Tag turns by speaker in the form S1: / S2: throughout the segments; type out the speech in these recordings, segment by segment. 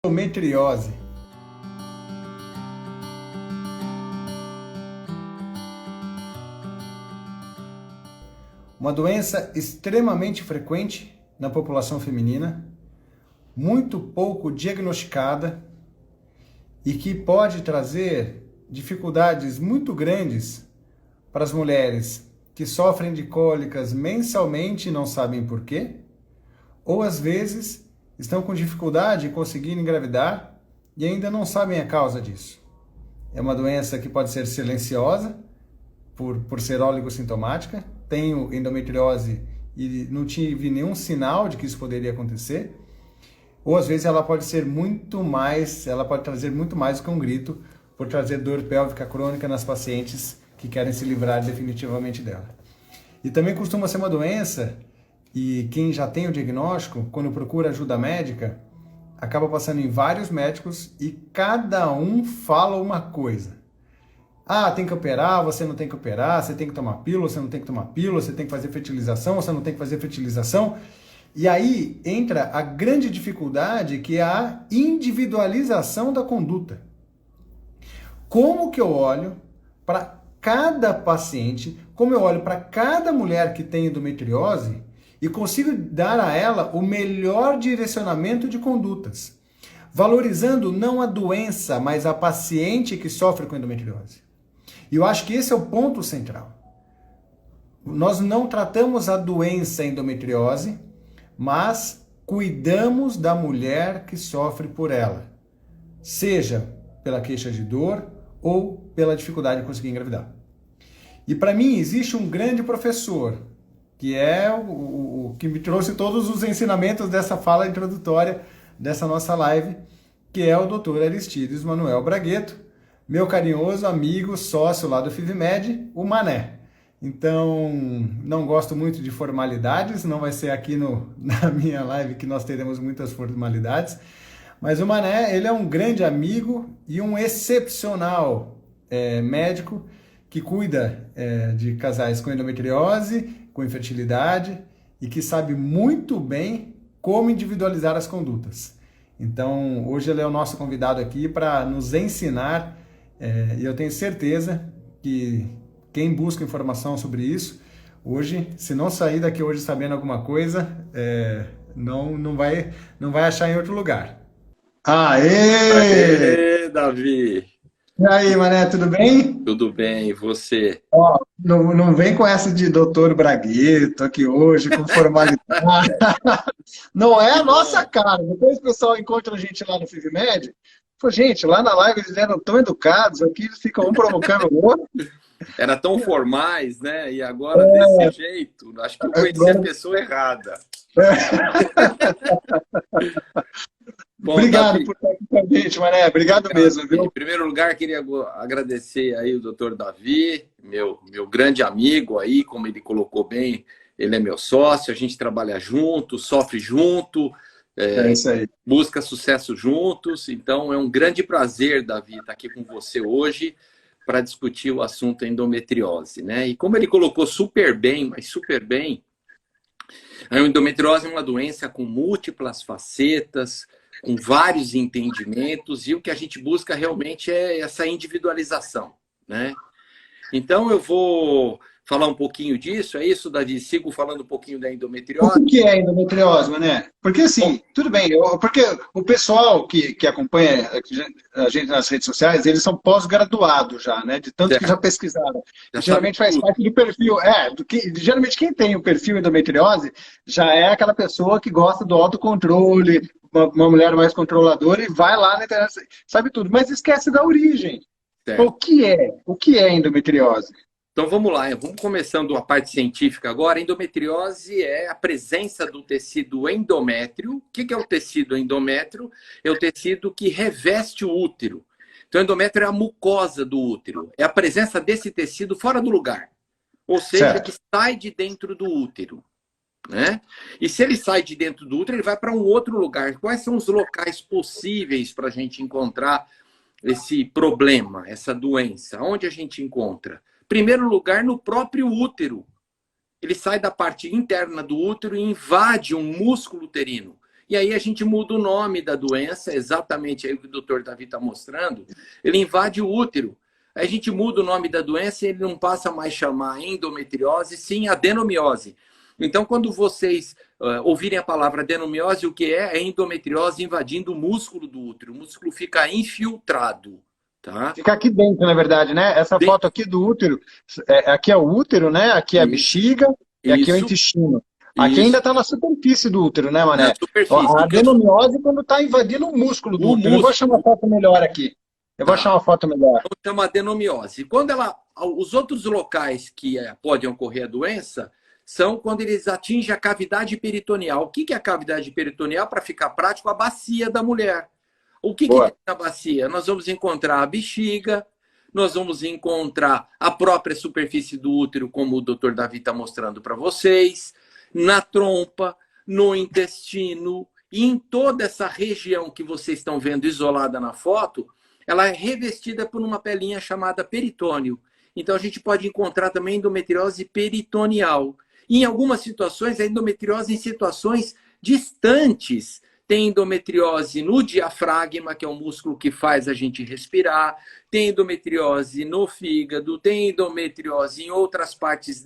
S1: Endometriose. Uma doença extremamente frequente na população feminina, muito pouco diagnosticada e que pode trazer dificuldades muito grandes para as mulheres que sofrem de cólicas mensalmente e não sabem por quê, ou às vezes estão com dificuldade em conseguir engravidar e ainda não sabem a causa disso. É uma doença que pode ser silenciosa, por ser oligossintomática. Tenho endometriose e não tive nenhum sinal de que isso poderia acontecer. Ou às vezes ela pode ser muito mais, ela pode trazer muito mais do que um grito, por trazer dor pélvica crônica nas pacientes que querem se livrar definitivamente dela. E também costuma ser uma doença, e quem já tem o diagnóstico, quando procura ajuda médica, acaba passando em vários médicos e cada um fala uma coisa. Ah, tem que operar, você não tem que operar, você tem que tomar pílula, você não tem que tomar pílula, você tem que fazer fertilização, você não tem que fazer fertilização. E aí entra a grande dificuldade, que é a individualização da conduta. Como que eu olho para cada paciente, como eu olho para cada mulher que tem endometriose e consigo dar a ela o melhor direcionamento de condutas, valorizando não a doença, mas a paciente que sofre com endometriose. E eu acho que esse é o ponto central. Nós não tratamos a doença endometriose, mas cuidamos da mulher que sofre por ela, seja pela queixa de dor ou pela dificuldade de conseguir engravidar. E para mim existe um grande professor, que é o que me trouxe todos os ensinamentos dessa fala introdutória dessa nossa live, que é o Dr. Aristides Manuel Bragueto, meu carinhoso amigo, sócio lá do FIVMED, o Mané. Então, não gosto muito de formalidades, não vai ser aqui na minha live que nós teremos muitas formalidades, mas o Mané, ele é um grande amigo e um excepcional médico que cuida de casais com endometriose, com infertilidade e que sabe muito bem como individualizar as condutas. Então, hoje ele é o nosso convidado aqui para nos ensinar, e eu tenho certeza que quem busca informação sobre isso, hoje, se não sair daqui hoje sabendo alguma coisa, não vai achar em outro lugar. Aê!
S2: Aê, Davi!
S1: E aí, Mané, tudo bem?
S2: Tudo bem, e você?
S1: Ó, não vem com essa de doutor Bragueto aqui hoje, com formalidade. Não é
S2: Que
S1: a nossa
S2: bom!
S1: cara. Depois o pessoal encontra a gente lá no FIVMED. Pô, gente, lá na live eles eram tão educados, aqui eles ficam um provocando o outro.
S2: Era tão formais, né? E agora desse jeito, acho que eu conheci a
S1: Agora,
S2: pessoa errada. Bom,
S1: obrigado
S2: Davi,
S1: por estar aqui com a gente, Mané. Obrigado
S2: obrigado.
S1: mesmo,
S2: Em
S1: viu?
S2: primeiro lugar, queria agradecer aí o doutor Davi, meu grande amigo aí, como ele colocou bem, ele é meu sócio, a gente trabalha junto, sofre junto,
S1: É
S2: é,
S1: isso aí.
S2: busca sucesso juntos. Então é um grande prazer, Davi, estar aqui com você hoje para discutir o assunto endometriose, né? E como ele colocou super bem, mas super bem, a endometriose é uma doença com múltiplas facetas, com vários entendimentos, e o que a gente busca realmente é essa individualização, né? Então eu vou falar um pouquinho disso, é isso, Davi? Sigo falando um pouquinho da
S1: O
S2: endometriose?
S1: que que é endometriose, Mané? Porque
S2: Bom,
S1: assim, tudo bem, porque o pessoal que acompanha a gente nas redes sociais, eles são pós-graduados já, né? De tanto que já
S2: certo,
S1: pesquisaram.
S2: já
S1: E
S2: sabe
S1: geralmente faz
S2: tudo.
S1: parte do perfil. Geralmente quem tem o perfil endometriose já é aquela pessoa que gosta do autocontrole, uma mulher mais controladora e vai lá na internet, sabe tudo, mas esquece da origem. O
S2: Certo.
S1: que é? O que é endometriose?
S2: Então vamos lá, vamos começando a parte científica agora. A endometriose é a presença do tecido endométrio. O que é o tecido endométrio? É o tecido que reveste o útero. Então, o endométrio é a mucosa do útero. É a presença desse tecido fora do lugar. Ou seja, ele
S1: Certo.
S2: sai de dentro do útero, né? E se ele sai de dentro do útero, ele vai para um outro lugar. Quais são os locais possíveis para a gente encontrar esse problema, essa doença? Onde a gente encontra? Primeiro lugar, no próprio útero. Ele sai da parte interna do útero e invade um músculo uterino. E aí a gente muda o nome da doença, exatamente aí o que o doutor Davi está mostrando, ele invade o útero. Aí a gente muda o nome da doença e ele não passa mais a chamar endometriose, sim adenomiose. Então, quando vocês ouvirem a palavra adenomiose, o que é? É endometriose invadindo o músculo do útero. O músculo fica infiltrado. Tá?
S1: Fica aqui dentro, na verdade, né? Essa foto aqui do útero, aqui é o útero, né? Aqui é a bexiga e aqui é o
S2: Isso,
S1: intestino. Aqui ainda
S2: isso.
S1: está na superfície do útero, né,
S2: Na
S1: Mané?
S2: superfície.
S1: A adenomiose quando está invadindo o músculo do
S2: O
S1: útero. Eu vou achar uma
S2: músculo.
S1: foto melhor aqui. Eu vou
S2: Tá.
S1: achar uma foto melhor.
S2: Então, chama adenomiose. Quando os outros locais que podem ocorrer a doença são quando eles atingem a cavidade peritoneal. O que é a cavidade peritoneal? Para ficar prático, a bacia da mulher. O que tem na bacia? Nós vamos encontrar a bexiga, nós vamos encontrar a própria superfície do útero, como o doutor Davi está mostrando para vocês, na trompa, no intestino, e em toda essa região que vocês estão vendo isolada na foto, ela é revestida por uma pelinha chamada peritônio. Então, a gente pode encontrar também endometriose peritoneal. E, em algumas situações, a endometriose em situações distantes. Tem endometriose no diafragma, que é o músculo que faz a gente respirar. Tem endometriose no fígado. Tem endometriose em outras partes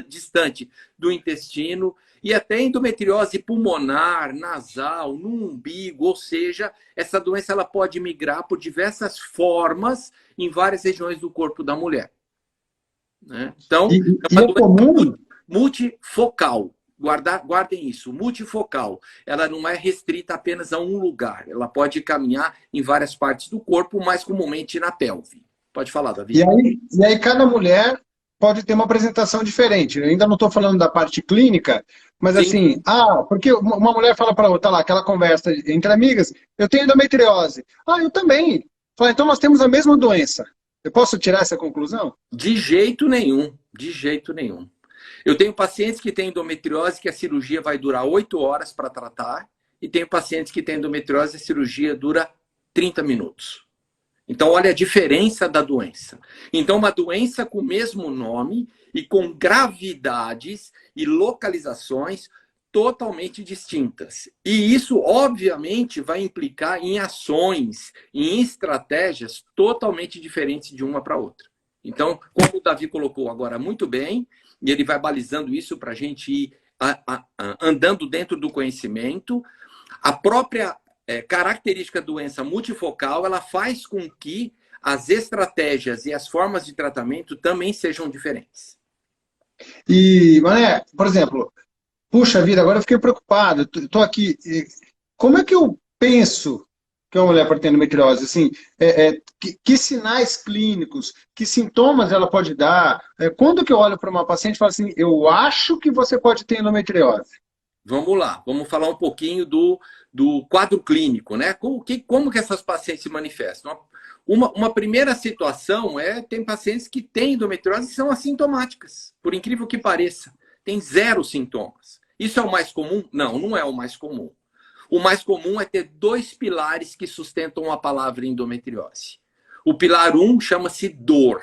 S2: distantes do intestino. E até endometriose pulmonar, nasal, no umbigo. Ou seja, essa doença ela pode migrar por diversas formas em várias regiões do corpo da mulher. Né? Então, é uma doença
S1: comum?
S2: Multifocal. Guardem isso, multifocal. Ela não é restrita apenas a um lugar. Ela pode caminhar em várias partes do corpo, mais comumente na pelve. Pode falar, Davi.
S1: E aí cada mulher pode ter uma apresentação diferente. Eu ainda não estou falando da parte clínica, mas
S2: Sim.
S1: assim, porque uma mulher fala para outra lá, aquela conversa entre amigas, eu tenho endometriose. Eu também. Fala, então nós temos a mesma doença. Eu posso tirar essa conclusão?
S2: De jeito nenhum, de jeito nenhum. Eu tenho pacientes que têm endometriose que a cirurgia vai durar 8 horas para tratar, e tenho pacientes que têm endometriose e a cirurgia dura 30 minutos. Então, olha a diferença da doença. Então, uma doença com o mesmo nome e com gravidades e localizações totalmente distintas. E isso, obviamente, vai implicar em ações, em estratégias totalmente diferentes de uma para outra. Então, como o Davi colocou agora muito bem, e ele vai balizando isso para a gente ir andando dentro do conhecimento, a própria característica da doença multifocal, ela faz com que as estratégias e as formas de tratamento também sejam diferentes.
S1: E, Mané, por exemplo, puxa vida, agora eu fiquei preocupado. Estou aqui. Como é que eu penso que uma mulher pode ter endometriose? Assim, que sinais clínicos, que sintomas ela pode dar? Quando que eu olho para uma paciente e falo assim, eu acho que você pode ter endometriose?
S2: Vamos lá, vamos falar um pouquinho do quadro clínico, né? Como que essas pacientes se manifestam? Uma primeira situação tem pacientes que têm endometriose e são assintomáticas, por incrível que pareça. Tem 0 sintomas. Isso é o mais comum? Não, não é o mais comum. O mais comum é ter 2 pilares que sustentam a palavra endometriose. O pilar 1 chama-se dor.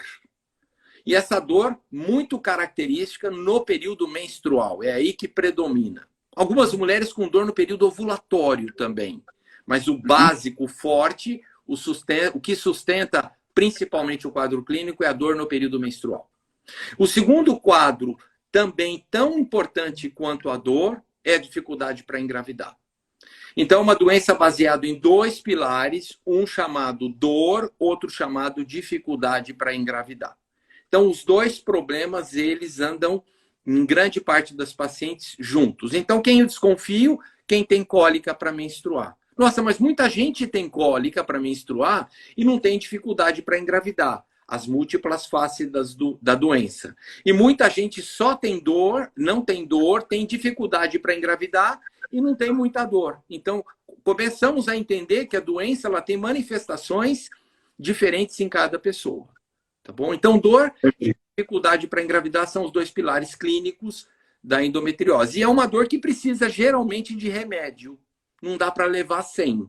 S2: E essa dor, muito característica no período menstrual. É aí que predomina. Algumas mulheres com dor no período ovulatório também. Mas o básico, forte, o que sustenta principalmente o quadro clínico é a dor no período menstrual. O segundo quadro, também tão importante quanto a dor, é a dificuldade para engravidar. Então, uma doença baseada em 2 pilares, um chamado dor, outro chamado dificuldade para engravidar. Então, os 2 problemas, eles andam, em grande parte das pacientes, juntos. Então, quem eu desconfio? Quem tem cólica para menstruar. Nossa, mas muita gente tem cólica para menstruar e não tem dificuldade para engravidar. As múltiplas faces da doença. E muita gente só tem dor, não tem dor, tem dificuldade para engravidar e não tem muita dor. Então, começamos a entender que a doença ela tem manifestações diferentes em cada pessoa. Tá bom? Então, dor e dificuldade para engravidar são os 2 pilares clínicos da endometriose. E é uma dor que precisa geralmente de remédio. Não dá para levar sem.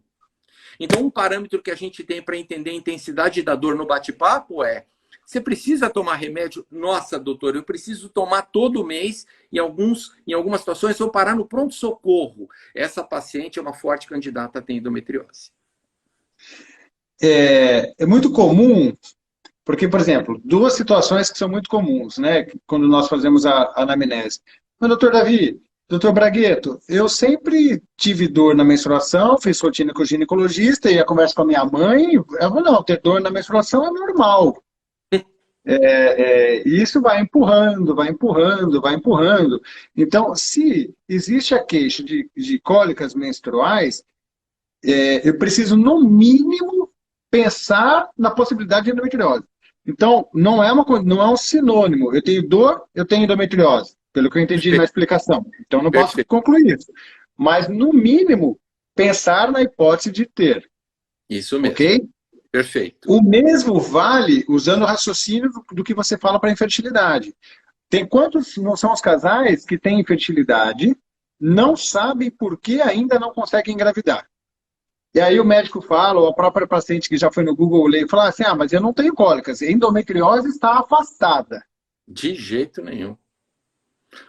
S2: Então, um parâmetro que a gente tem para entender a intensidade da dor no bate-papo é Você precisa tomar remédio? Nossa, doutor, eu preciso tomar todo mês. Em algumas situações, eu parar no pronto-socorro. Essa paciente é uma forte candidata a ter endometriose.
S1: É muito comum, porque, por exemplo, duas situações que são muito comuns, né? Quando nós fazemos a anamnese. Mas, doutor Davi, doutor Bragueto, eu sempre tive dor na menstruação, fiz rotina com o ginecologista, ia conversa com a minha mãe, ela falou, não, ter dor na menstruação é normal. E isso vai empurrando, vai empurrando, vai empurrando. Então, se existe a queixa de cólicas menstruais, eu preciso, no mínimo, pensar na possibilidade de endometriose. Então, não é um sinônimo. Eu tenho dor, eu tenho endometriose, pelo que eu entendi na explicação. Então, não posso
S2: Perfeito.
S1: concluir isso. Mas, no mínimo, pensar na hipótese de ter.
S2: Isso mesmo.
S1: Ok?
S2: Perfeito.
S1: O mesmo vale usando o raciocínio do que você fala para infertilidade. Tem quantos não são os casais que têm infertilidade, não sabem por que ainda não conseguem engravidar? E aí o médico fala, ou a própria paciente que já foi no Google ler, fala assim, mas eu não tenho cólicas, endometriose está afastada.
S2: De jeito nenhum.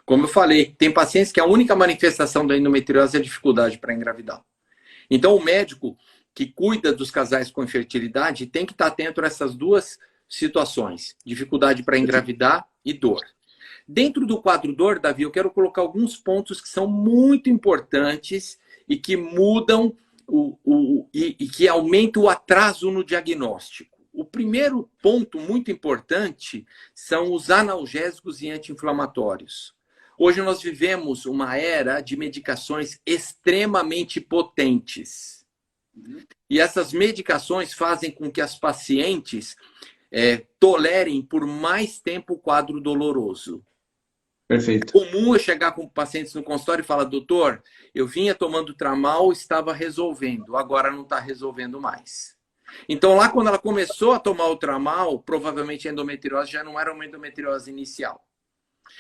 S2: Como eu falei, tem pacientes que a única manifestação da endometriose é a dificuldade para engravidar. Então o médico que cuida dos casais com infertilidade tem que estar atento a essas duas situações, dificuldade para engravidar e dor. Dentro do quadro dor, Davi, eu quero colocar alguns pontos que são muito importantes e que mudam e que aumentam o atraso no diagnóstico. O primeiro ponto muito importante são os analgésicos e anti-inflamatórios. Hoje nós vivemos uma era de medicações extremamente potentes. E essas medicações fazem com que as pacientes tolerem por mais tempo o quadro doloroso.
S1: Perfeito.
S2: É comum eu chegar com pacientes no consultório e falar, doutor, eu vinha tomando Tramal, estava resolvendo, agora não está resolvendo mais. Então lá quando ela começou a tomar o Tramal, provavelmente a endometriose já não era uma endometriose inicial.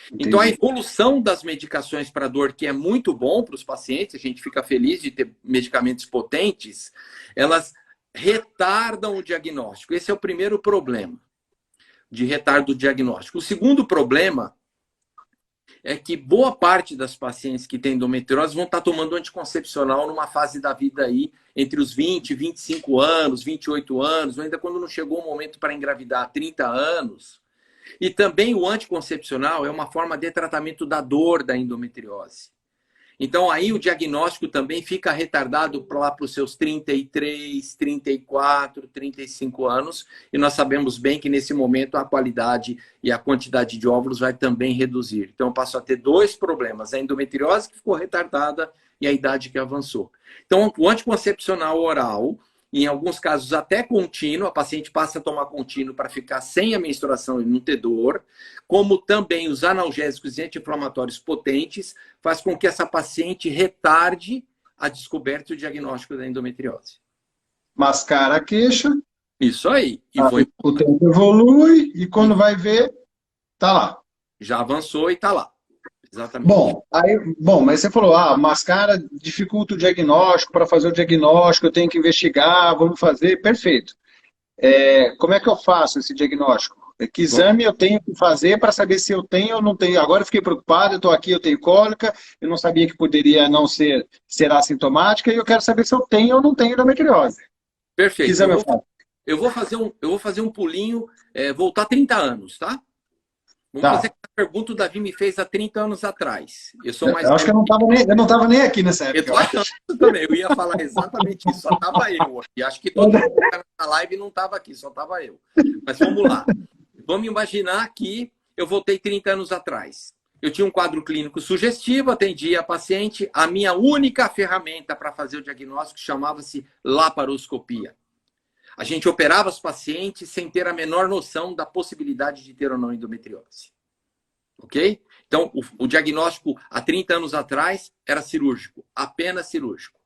S1: Entendi.
S2: Então a evolução das medicações para dor, que é muito bom para os pacientes, a gente fica feliz de ter medicamentos potentes, elas retardam o diagnóstico. Esse é o primeiro problema de retardo do diagnóstico. O segundo problema é que boa parte das pacientes que têm endometriose vão estar tomando anticoncepcional numa fase da vida aí, entre os 20, 25 anos, 28 anos, ou ainda quando não chegou o momento para engravidar, 30 anos. E também o anticoncepcional é uma forma de tratamento da dor da endometriose. Então aí o diagnóstico também fica retardado lá para os seus 33, 34, 35 anos. E nós sabemos bem que nesse momento a qualidade e a quantidade de óvulos vai também reduzir. Então eu passo a ter dois problemas. A endometriose que ficou retardada e a idade que avançou. Então o anticoncepcional oral, em alguns casos até contínuo, a paciente passa a tomar contínuo para ficar sem a menstruação e não ter dor, como também os analgésicos e anti-inflamatórios potentes, faz com que essa paciente retarde a descoberta e o diagnóstico da endometriose.
S1: Mascara a queixa.
S2: Isso aí. E
S1: o tempo evolui e quando vai ver, tá lá.
S2: Já avançou e tá lá. Exatamente.
S1: Mas você falou, mascara dificulta o diagnóstico, para fazer o diagnóstico eu tenho que investigar, vamos fazer, perfeito. Como é que eu faço esse diagnóstico? Que exame eu tenho que fazer para saber se eu tenho ou não tenho? Agora eu fiquei preocupado, eu estou aqui, eu tenho cólica, eu não sabia que poderia não ser assintomática, e eu quero saber se eu tenho ou não tenho endometriose.
S2: Perfeito.
S1: Que exame eu faço?
S2: Eu vou fazer um pulinho, voltar 30 anos, tá? Vamos fazer a pergunta que o Davi me fez há 30 anos atrás. Eu sou mais.
S1: Eu acho que eu não estava nem aqui nessa época.
S2: Eu tô achando também. Eu ia falar exatamente isso. Só estava eu. E acho que todo mundo que estava na live não estava aqui, só estava eu. Mas vamos lá. Vamos imaginar que eu voltei 30 anos atrás. Eu tinha um quadro clínico sugestivo, atendia a paciente. A minha única ferramenta para fazer o diagnóstico chamava-se laparoscopia. A gente operava os pacientes sem ter a menor noção da possibilidade de ter ou não endometriose. Ok? Então, o diagnóstico há 30 anos atrás era cirúrgico, apenas cirúrgico.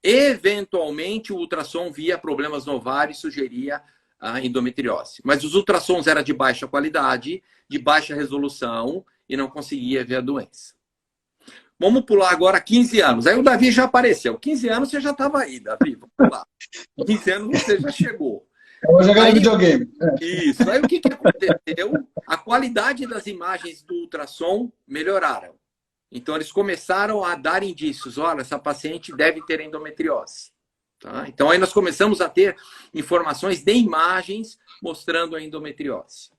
S2: Eventualmente, o ultrassom via problemas no ovário e sugeria a endometriose. Mas os ultrassons eram de baixa qualidade, de baixa resolução e não conseguia ver a doença. Vamos pular agora 15 anos. Aí o Davi já apareceu. 15 anos você já estava aí, Davi. Vamos lá. 15 anos você já chegou.
S1: Eu vou jogar
S2: Aí,
S1: videogame.
S2: isso. Aí o que aconteceu? A qualidade das imagens do ultrassom melhoraram. Então, eles começaram a dar indícios. Olha, essa paciente deve ter endometriose. Tá? Então, aí nós começamos a ter informações de imagens mostrando a endometriose.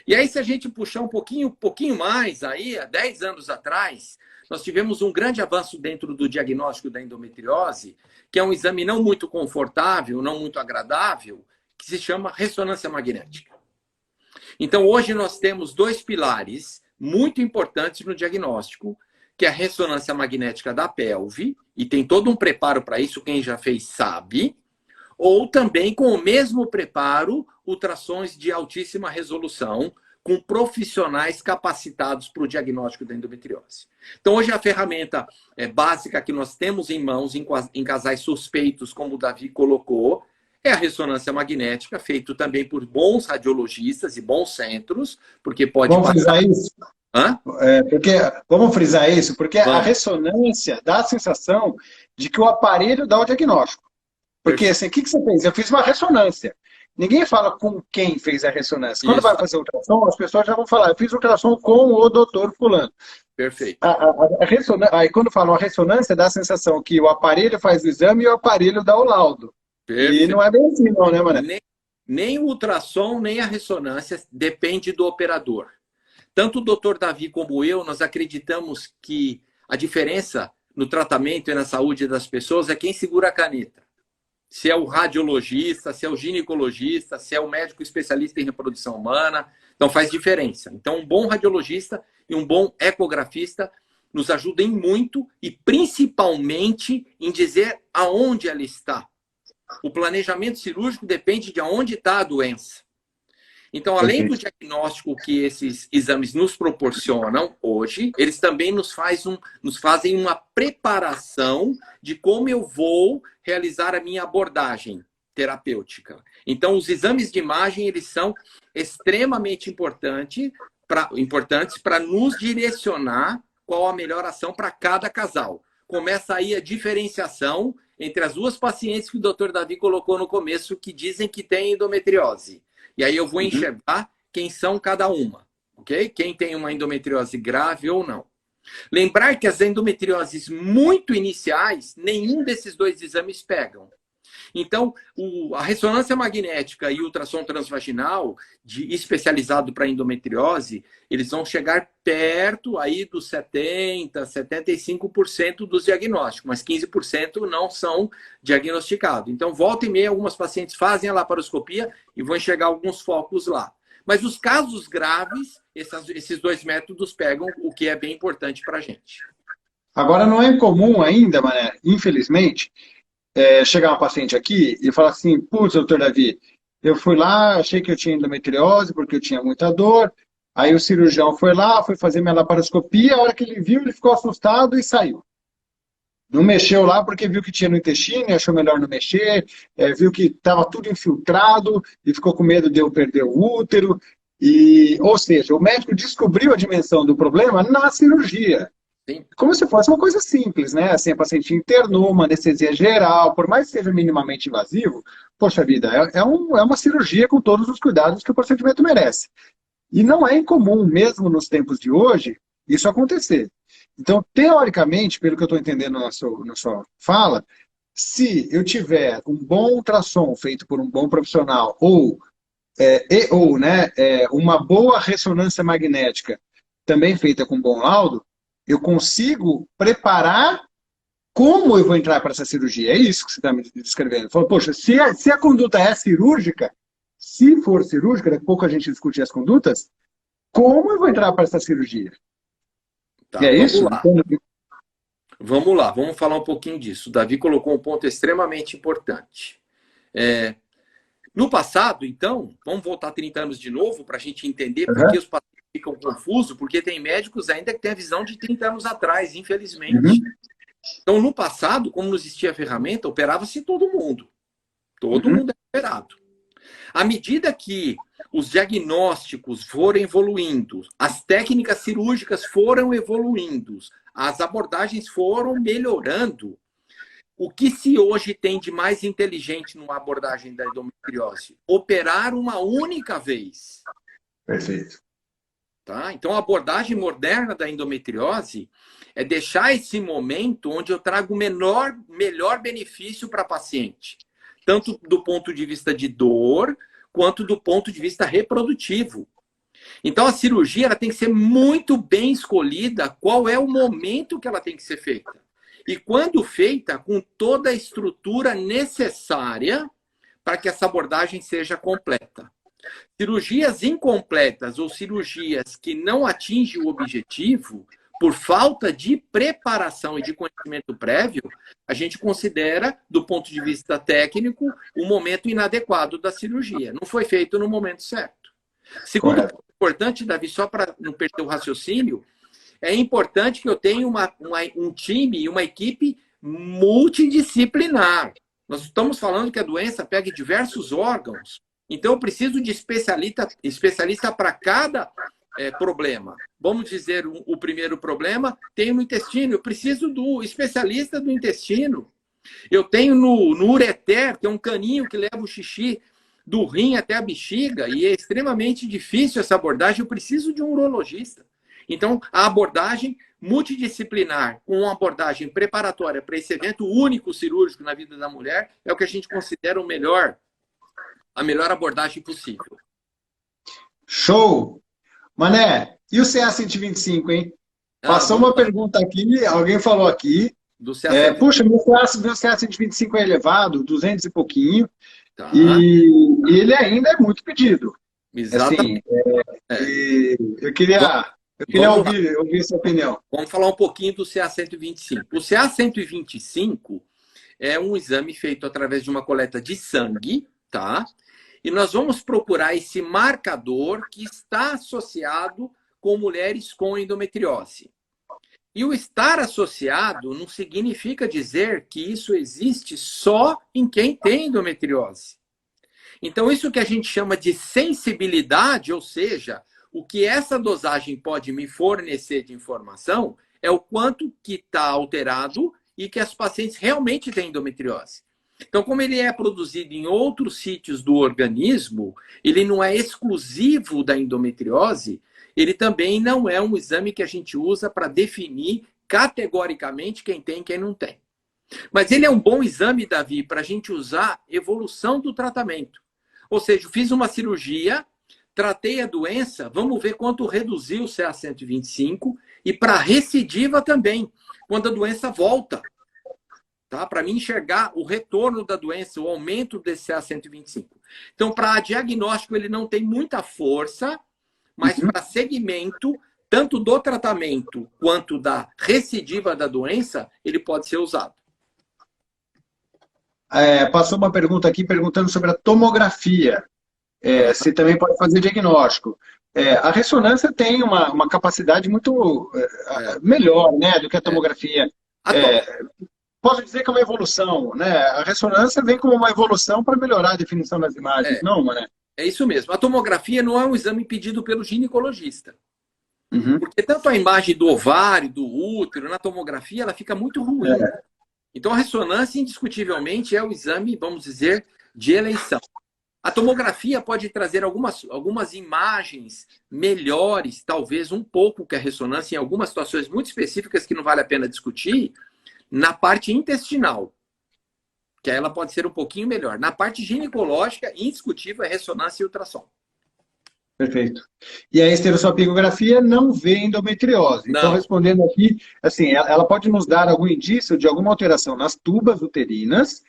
S2: E aí, se a gente puxar um pouquinho mais, aí, há 10 anos atrás, nós tivemos um grande avanço dentro do diagnóstico da endometriose, que é um exame não muito confortável, não muito agradável, que se chama ressonância magnética. Então, hoje nós temos dois pilares muito importantes no diagnóstico, que é a ressonância magnética da pelve, e tem todo um preparo para isso, quem já fez sabe, ou também com o mesmo preparo, ultrassons de altíssima resolução, com profissionais capacitados para o diagnóstico da endometriose. Então, hoje a ferramenta básica que nós temos em mãos, em casais suspeitos, como o Davi colocou, é a ressonância magnética, feito também por bons radiologistas e bons centros, porque pode
S1: Vamos
S2: passar...
S1: frisar isso?
S2: Hã?
S1: Vamos frisar isso, porque a
S2: Vamos.
S1: ressonância dá a sensação de que o aparelho dá o diagnóstico. Porque assim, o que você fez? Eu fiz uma ressonância. Ninguém fala com quem fez a ressonância. Quando
S2: Isso.
S1: vai fazer ultrassom, as pessoas já vão falar, eu fiz ultrassom com o doutor fulano.
S2: Perfeito.
S1: Aí quando falam a ressonância, dá a sensação que o aparelho faz o exame e o aparelho dá o laudo.
S2: Perfeito.
S1: E não é bem assim, não, né, Mané?
S2: Nem o ultrassom, nem a ressonância depende do operador. Tanto o doutor Davi como eu, nós acreditamos que a diferença no tratamento e na saúde das pessoas é quem segura a caneta. Se é o radiologista, se é o ginecologista, se é o médico especialista em reprodução humana. Então faz diferença. Então um bom radiologista e um bom ecografista nos ajudam muito e principalmente em dizer aonde ela está. O planejamento cirúrgico depende de onde está a doença. Então, além do diagnóstico que esses exames nos proporcionam hoje, eles também nos fazem uma preparação de como eu vou realizar a minha abordagem terapêutica. Então, os exames de imagem, eles são extremamente importantes para nos direcionar qual a melhor ação para cada casal. Começa aí a diferenciação entre as duas pacientes que o Dr. Davi colocou no começo, que dizem que têm endometriose. E aí eu vou enxergar quem são cada uma, ok? Quem tem uma endometriose grave ou não. Lembrar que as endometrioses muito iniciais, nenhum desses dois exames pegam. Então, a ressonância magnética e o ultrassom transvaginal, especializado para endometriose, eles vão chegar perto aí dos 70%, 75% dos diagnósticos, mas 15% não são diagnosticados. Então, volta e meia, algumas pacientes fazem a laparoscopia e vão enxergar alguns focos lá. Mas os casos graves, esses dois métodos pegam, o que é bem importante para a gente.
S1: Agora, não é incomum ainda, Mané, infelizmente, chegar uma paciente aqui e falar assim, putz, doutor Davi, eu fui lá, achei que eu tinha endometriose porque eu tinha muita dor, aí o cirurgião foi lá, foi fazer minha laparoscopia, a hora que ele viu, ele ficou assustado e saiu. Não mexeu lá porque viu que tinha no intestino, achou melhor não mexer, viu que estava tudo infiltrado e ficou com medo de eu perder o útero. Ou seja, o médico descobriu a dimensão do problema na cirurgia.
S2: Sim.
S1: Como se fosse uma coisa simples, né? Assim, a paciente internou, uma anestesia geral, por mais que seja minimamente invasivo, poxa vida, é uma cirurgia com todos os cuidados que o procedimento merece. E não é incomum, mesmo nos tempos de hoje, isso acontecer. Então, teoricamente, pelo que eu estou entendendo na sua fala, se eu tiver um bom ultrassom feito por um bom profissional uma boa ressonância magnética também feita com bom laudo, eu consigo preparar como eu vou entrar para essa cirurgia. É isso que você está me descrevendo. Fala, poxa, se a conduta é cirúrgica, se for cirúrgica, daqui a pouco a gente discutir as condutas, como eu vou entrar para essa cirurgia?
S2: Tá,
S1: e é isso?
S2: Lá. Vamos lá, vamos falar um pouquinho disso. O Davi colocou um ponto extremamente importante. No passado, então, vamos voltar 30 anos de novo para a gente entender por que os pacientes ficam confusos, porque tem médicos ainda que têm a visão de 30 anos atrás, infelizmente. Então, no passado, como não existia a ferramenta, operava-se todo mundo. Todo mundo é operado. À medida que os diagnósticos foram evoluindo, as técnicas cirúrgicas foram evoluindo, as abordagens foram melhorando, O que se hoje tem de mais inteligente numa abordagem da endometriose? Operar uma única vez.
S1: Perfeito.
S2: Tá? Então, a abordagem moderna da endometriose é deixar esse momento onde eu trago o melhor benefício para a paciente, tanto do ponto de vista de dor, quanto do ponto de vista reprodutivo. Então, a cirurgia ela tem que ser muito bem escolhida qual é o momento que ela tem que ser feita. E quando feita, com toda a estrutura necessária para que essa abordagem seja completa. Cirurgias incompletas ou cirurgias que não atingem o objetivo, por falta de preparação e de conhecimento prévio, a gente considera, do ponto de vista técnico, o momento inadequado da cirurgia. Não foi feito no momento certo. Segundo ponto importante, Davi, só para não perder o raciocínio, é importante que eu tenha um time e uma equipe multidisciplinar. Nós estamos falando que a doença pega diversos órgãos. Então, eu preciso de especialista para cada problema. Vamos dizer, o primeiro problema tem no intestino. Eu preciso do especialista do intestino. Eu tenho no ureter, que é um caninho que leva o xixi do rim até a bexiga, e é extremamente difícil essa abordagem. Eu preciso de um urologista. Então, a abordagem multidisciplinar, com uma abordagem preparatória para esse evento único cirúrgico na vida da mulher, é o que a gente considera a melhor abordagem possível.
S1: Show! Mané, e o CA125, hein? Passou uma pergunta aqui, alguém falou aqui.
S2: Do CA125.
S1: Puxa, meu CA125 é elevado, 200 e pouquinho,
S2: Tá.
S1: e ele ainda é muito pedido.
S2: Exatamente.
S1: E eu queria ouvir sua opinião.
S2: Vamos falar um pouquinho do CA125. O CA125 é um exame feito através de uma coleta de sangue, tá? E nós vamos procurar esse marcador que está associado com mulheres com endometriose. E o estar associado não significa dizer que isso existe só em quem tem endometriose. Então, isso que a gente chama de sensibilidade, ou seja, o que essa dosagem pode me fornecer de informação é o quanto que está alterado e que as pacientes realmente têm endometriose. Então, como ele é produzido em outros sítios do organismo, ele não é exclusivo da endometriose, ele também não é um exame que a gente usa para definir categoricamente quem tem e quem não tem. Mas ele é um bom exame, Davi, para a gente usar evolução do tratamento. Ou seja, eu fiz uma cirurgia, tratei a doença, vamos ver quanto reduziu o CA125 e para recidiva também, quando a doença volta. Tá? Para mim enxergar o retorno da doença, o aumento desse CA125. Então, para diagnóstico, ele não tem muita força, mas para segmento, tanto do tratamento quanto da recidiva da doença, ele pode ser usado.
S1: Passou uma pergunta aqui perguntando sobre a tomografia. Se também pode fazer diagnóstico. A ressonância tem uma capacidade muito melhor, né, do que a tomografia. Posso dizer que é uma evolução, né? A ressonância vem como uma evolução para melhorar a definição das imagens, não, Mané?
S2: É isso mesmo. A tomografia não é um exame pedido pelo ginecologista. Porque tanto a imagem do ovário, do útero, na tomografia, ela fica muito ruim. Então, a ressonância, indiscutivelmente, é o exame, vamos dizer, de eleição. A tomografia pode trazer algumas imagens melhores, talvez um pouco que a ressonância, em algumas situações muito específicas que não vale a pena discutir, na parte intestinal, que ela pode ser um pouquinho melhor. Na parte ginecológica, indiscutível, é ressonância e ultrassom.
S1: Perfeito. E a esterossalpingografia não vê endometriose.
S2: Não.
S1: Então, respondendo aqui, assim, ela pode nos dar algum indício de alguma alteração nas tubas uterinas,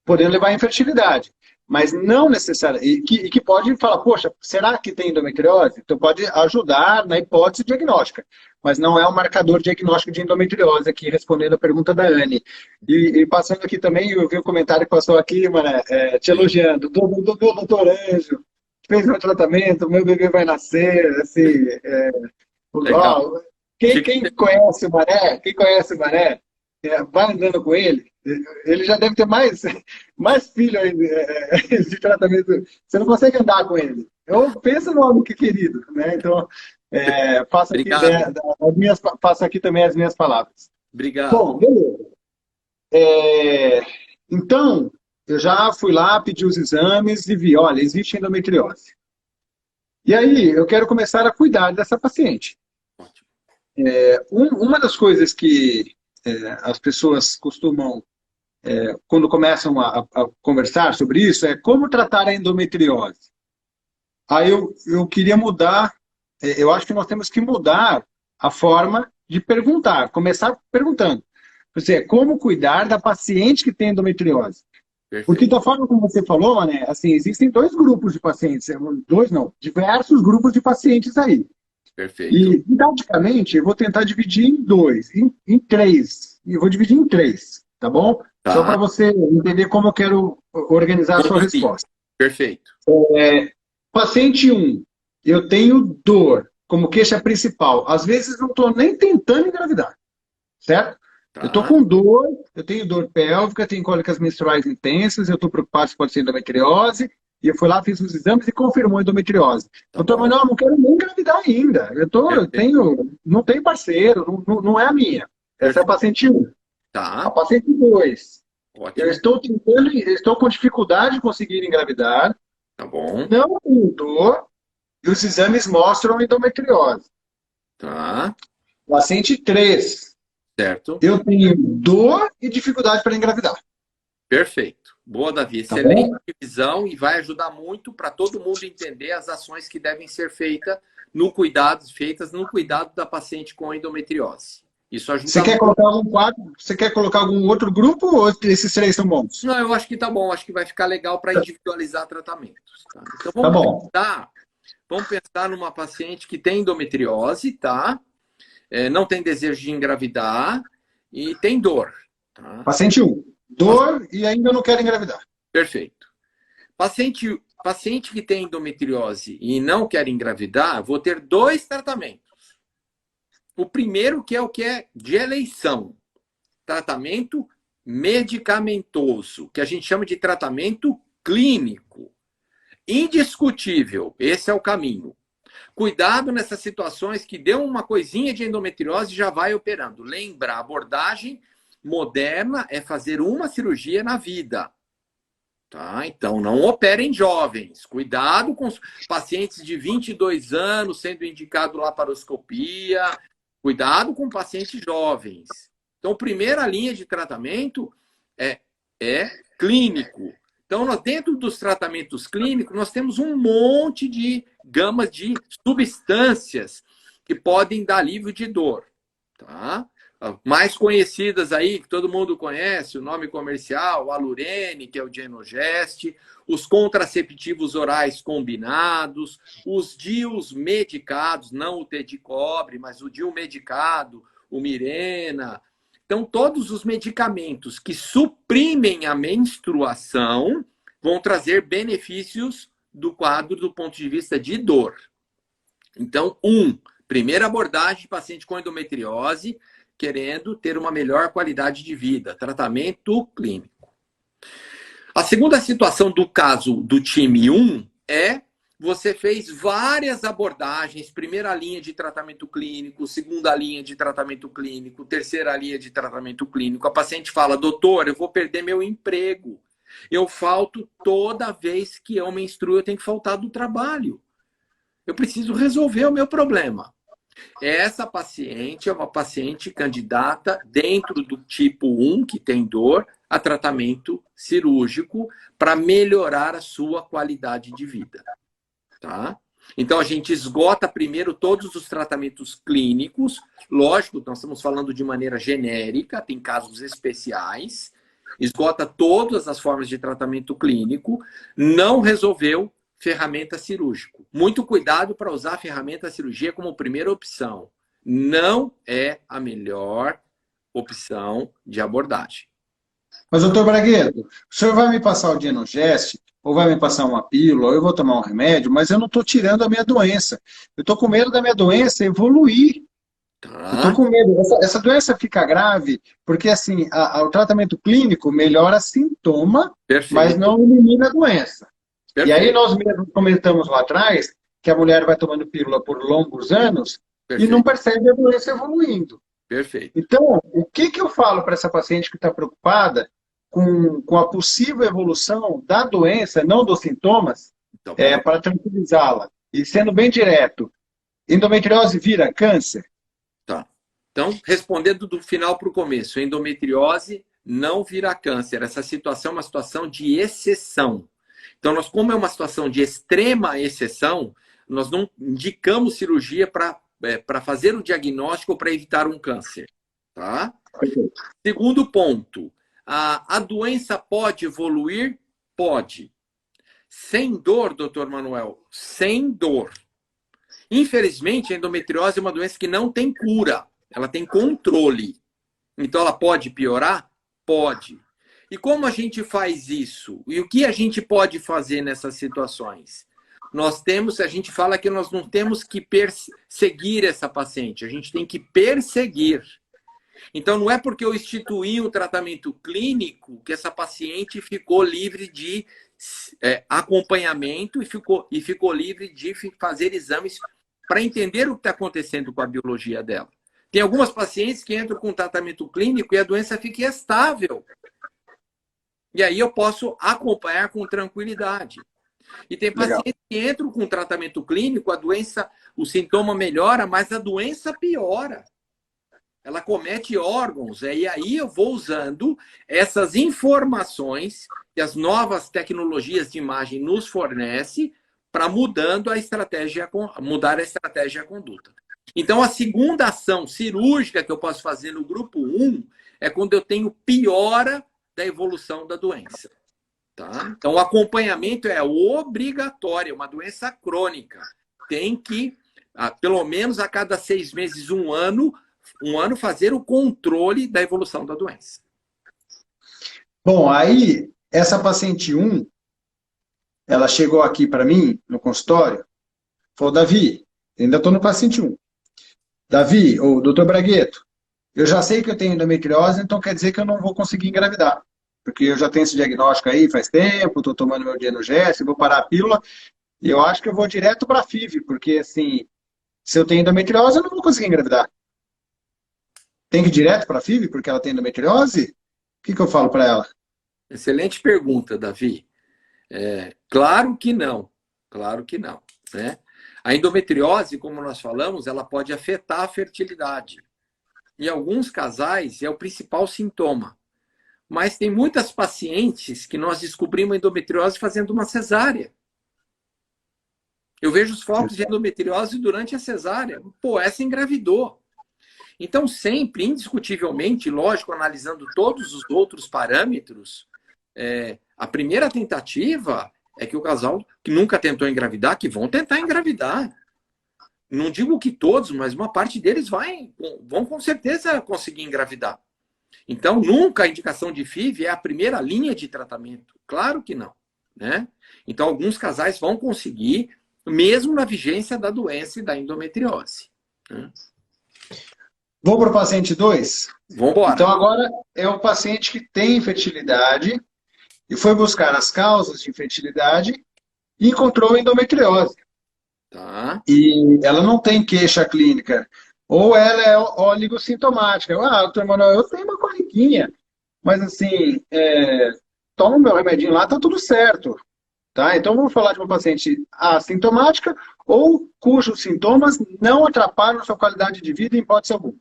S1: podendo levar à infertilidade. Mas não necessariamente, e que pode falar, poxa, será que tem endometriose? Então pode ajudar na hipótese diagnóstica, mas não é um marcador diagnóstico de endometriose, aqui respondendo a pergunta da Anne. E passando aqui também, eu vi o comentário que passou aqui, Mané, te elogiando, doutor Anjo, fez meu tratamento, meu bebê vai nascer, assim, uau. Quem conhece o Mané, vai andando com ele, ele já deve ter mais filho aí de tratamento. Você não consegue andar com ele. Pensa no homem que querido, né? Então, faço aqui também as minhas palavras.
S2: Obrigado.
S1: Bom, beleza. É, então, eu já fui lá, pedi os exames e vi, olha, existe endometriose. E aí, eu quero começar a cuidar dessa paciente.
S2: Ótimo.
S1: Uma das coisas que as pessoas costumam, quando começam a conversar sobre isso, é como tratar a endometriose. Aí eu queria mudar, eu acho que nós temos que mudar a forma de perguntar, começar perguntando. Como cuidar da paciente que tem endometriose? Porque
S2: Perfeito.
S1: da forma como você falou, né, assim, existem dois grupos de pacientes, dois não, diversos grupos de pacientes aí.
S2: Perfeito.
S1: E, didaticamente, eu vou tentar dividir em dois, em três. E eu vou dividir em três, tá bom? Só para
S2: Tá.
S1: você entender como eu quero organizar a sua
S2: Conduzir.
S1: resposta.
S2: Perfeito.
S1: Paciente um, eu tenho dor como queixa principal. Às vezes não estou nem tentando engravidar, certo? Eu estou
S2: Tá.
S1: com dor, eu tenho dor pélvica, tenho cólicas menstruais intensas, eu estou preocupado se pode ser endometriose, e eu fui lá, fiz os exames e confirmou endometriose.
S2: Tá
S1: Doutor, mas
S2: bom.
S1: não quero nem engravidar ainda.
S2: Perfeito.
S1: Não tenho parceiro, não é a minha. Essa é a
S2: Perfeito.
S1: paciente um. A
S2: Tá.
S1: paciente 2, eu
S2: Ótimo.
S1: estou tentando, eu estou com dificuldade de conseguir engravidar,
S2: Tá bom.
S1: não tenho dor, e os exames mostram endometriose.
S2: Tá.
S1: Paciente 3,
S2: Certo.
S1: eu tenho dor e dificuldade para engravidar.
S2: Perfeito. Boa, Davi.
S1: Tá
S2: Excelente
S1: bom?
S2: visão e vai ajudar muito para todo mundo entender as ações que devem ser feitas no cuidado da paciente com endometriose. Isso
S1: Você
S2: ajuda
S1: quer
S2: muito.
S1: colocar algum quadro? Você quer colocar algum outro grupo ou esses três são bons?
S2: Não, eu acho que tá bom. Acho que vai ficar legal para individualizar tratamentos. Tá? Então
S1: Tá bom.
S2: vamos pensar numa paciente que tem endometriose, tá? Não tem desejo de engravidar e tem dor. Tá?
S1: Paciente um, dor e ainda não quero engravidar.
S2: Perfeito. Paciente que tem endometriose e não quer engravidar, vou ter dois tratamentos. O primeiro, que é o que é de eleição, tratamento medicamentoso, que a gente chama de tratamento clínico. Indiscutível, esse é o caminho. Cuidado nessas situações que deu uma coisinha de endometriose e já vai operando. Lembra, a abordagem moderna é fazer uma cirurgia na vida. Tá? Então, não operem jovens. Cuidado com os pacientes de 22 anos sendo indicado laparoscopia. Cuidado com pacientes jovens. Então, primeira linha de tratamento é clínico. Então, dentro dos tratamentos clínicos, nós temos um monte de gamas de substâncias que podem dar alívio de dor. Tá? Mais conhecidas aí, que todo mundo conhece, o nome comercial, o Alurene, que é o Genogest, os contraceptivos orais combinados, os DIUs medicados, não o T de cobre, mas o DIU medicado, o Mirena. Então, todos os medicamentos que suprimem a menstruação vão trazer benefícios do quadro do ponto de vista de dor. Então, primeira abordagem de paciente com endometriose, querendo ter uma melhor qualidade de vida, tratamento clínico. A segunda situação do caso do time 1 é você fez várias abordagens, primeira linha de tratamento clínico, segunda linha de tratamento clínico, terceira linha de tratamento clínico. A paciente fala, doutor, eu vou perder meu emprego. Eu falto toda vez que eu menstruo, eu tenho que faltar do trabalho. Eu preciso resolver o meu problema. Essa paciente é uma paciente candidata dentro do tipo 1, que tem dor, a tratamento cirúrgico para melhorar a sua qualidade de vida. Tá? Então, a gente esgota primeiro todos os tratamentos clínicos. Lógico, nós estamos falando de maneira genérica, tem casos especiais. Esgota todas as formas de tratamento clínico. Não resolveu, ferramenta cirúrgico. Muito cuidado para usar a ferramenta cirurgia como primeira opção. Não é a melhor opção de abordagem.
S1: Mas, doutor Bragueto, o senhor vai me passar o Dienogest, ou vai me passar uma pílula, ou eu vou tomar um remédio, mas eu não estou tirando a minha doença. Eu estou com medo da minha doença evoluir. Eu estou
S2: Tá?
S1: com medo. Essa doença fica grave porque, assim, o tratamento clínico melhora sintoma, mas
S2: Perfeito.
S1: não elimina a doença. E aí
S2: Perfeito.
S1: nós mesmos comentamos lá atrás que a mulher vai tomando pílula por longos anos e não
S2: Perfeito.
S1: percebe a doença evoluindo.
S2: Perfeito.
S1: Então, o que eu falo para essa paciente que está preocupada com a possível evolução da doença, não dos sintomas,
S2: Tá bom.
S1: para tranquilizá-la? E sendo bem direto, endometriose vira câncer?
S2: Tá. Então, respondendo do final para o começo, endometriose não vira câncer. Essa situação é uma situação de exceção. Então, nós, como é uma situação de extrema exceção, nós não indicamos cirurgia para fazer o diagnóstico ou para evitar um câncer. Tá? Segundo ponto, a doença pode evoluir? Pode. Sem dor, doutor Manuel? Sem dor. Infelizmente, a endometriose é uma doença que não tem cura. Ela tem controle. Então, ela pode piorar? Pode. E como a gente faz isso? E o que a gente pode fazer nessas situações? A gente fala que nós não temos que perseguir essa paciente, a gente tem que perseguir. Então, não é porque eu instituí um tratamento clínico que essa paciente ficou livre de acompanhamento e ficou livre de fazer exames para entender o que está acontecendo com a biologia dela. Tem algumas pacientes que entram com tratamento clínico e a doença fica estável. E aí eu posso acompanhar com tranquilidade. E tem pacientes que entram com tratamento clínico, a doença, o sintoma melhora, mas a doença piora. Ela comete órgãos. E aí eu vou usando essas informações que as novas tecnologias de imagem nos fornecem para mudar a estratégia e a conduta. Então, a segunda ação cirúrgica que eu posso fazer no grupo 1 é quando eu tenho piora da evolução da doença. Tá? Então, o acompanhamento é obrigatório, é uma doença crônica. Tem que, pelo menos a cada 6 meses, um ano, fazer o controle da evolução da doença.
S1: Bom, aí, essa paciente 1, ela chegou aqui para mim, no consultório, falou, Davi, ainda estou no paciente 1. Davi, ou doutor Bragueto, eu já sei que eu tenho endometriose, então quer dizer que eu não vou conseguir engravidar. Porque eu já tenho esse diagnóstico aí faz tempo, estou tomando meu Dienogest, vou parar a pílula, e eu acho que eu vou direto para a FIV, porque assim, se eu tenho endometriose, eu não vou conseguir engravidar. Tem que ir direto para a FIV porque ela tem endometriose? O que eu falo para ela?
S2: Excelente pergunta, Davi. Claro que não. Claro que não. Né? A endometriose, como nós falamos, ela pode afetar a fertilidade. Em alguns casais, é o principal sintoma. Mas tem muitas pacientes que nós descobrimos endometriose fazendo uma cesárea. Eu vejo os focos de endometriose durante a cesárea. Pô, essa engravidou. Então, sempre, indiscutivelmente, lógico, analisando todos os outros parâmetros, a primeira tentativa é que o casal que nunca tentou engravidar, que vão tentar engravidar. Não digo que todos, mas uma parte deles vão com certeza conseguir engravidar. Então, nunca a indicação de FIV é a primeira linha de tratamento. Claro que não. Né? Então, alguns casais vão conseguir, mesmo na vigência da doença e da endometriose. Né?
S1: Vou para o paciente 2?
S2: Vamos embora.
S1: Então, agora é o paciente que tem infertilidade e foi buscar as causas de infertilidade e encontrou endometriose.
S2: Tá.
S1: E ela não tem queixa clínica. Ou ela é oligossintomática. Doutor Manuel, eu tenho uma coliquinha, mas assim, tomo meu remedinho lá, tá tudo certo. Tá? Então, vamos falar de uma paciente assintomática ou cujos sintomas não atrapalham sua qualidade de vida em hipótese alguma.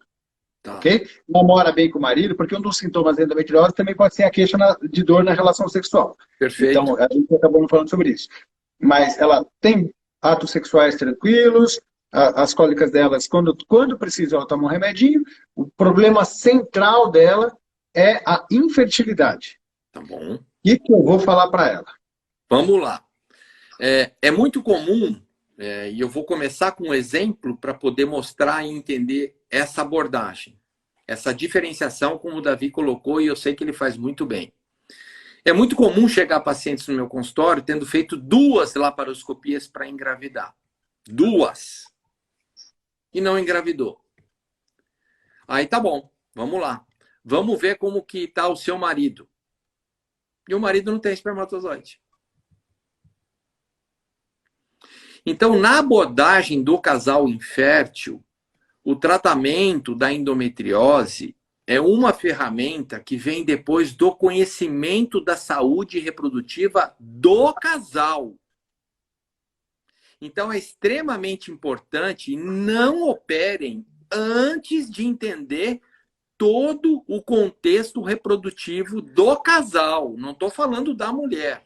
S2: Tá.
S1: Okay? Namora bem com o marido, porque um dos sintomas da endometriose também pode ser a queixa de dor na relação sexual.
S2: Perfeito.
S1: Então, a gente acabou não falando sobre isso. Mas ela tem atos sexuais tranquilos, as cólicas delas, quando precisa, ela toma um remedinho. O problema central dela é a infertilidade.
S2: Tá bom.
S1: O que eu vou falar para ela?
S2: Vamos lá. É muito comum, e eu vou começar com um exemplo para poder mostrar e entender essa abordagem, essa diferenciação, como o Davi colocou, e eu sei que ele faz muito bem. É muito comum chegar pacientes no meu consultório tendo feito 2 laparoscopias para engravidar. 2. E não engravidou. Aí tá bom, vamos lá. Vamos ver como que está o seu marido. E o marido não tem espermatozoide. Então, na abordagem do casal infértil, o tratamento da endometriose é uma ferramenta que vem depois do conhecimento da saúde reprodutiva do casal. Então, é extremamente importante não operem antes de entender todo o contexto reprodutivo do casal. Não estou falando da mulher.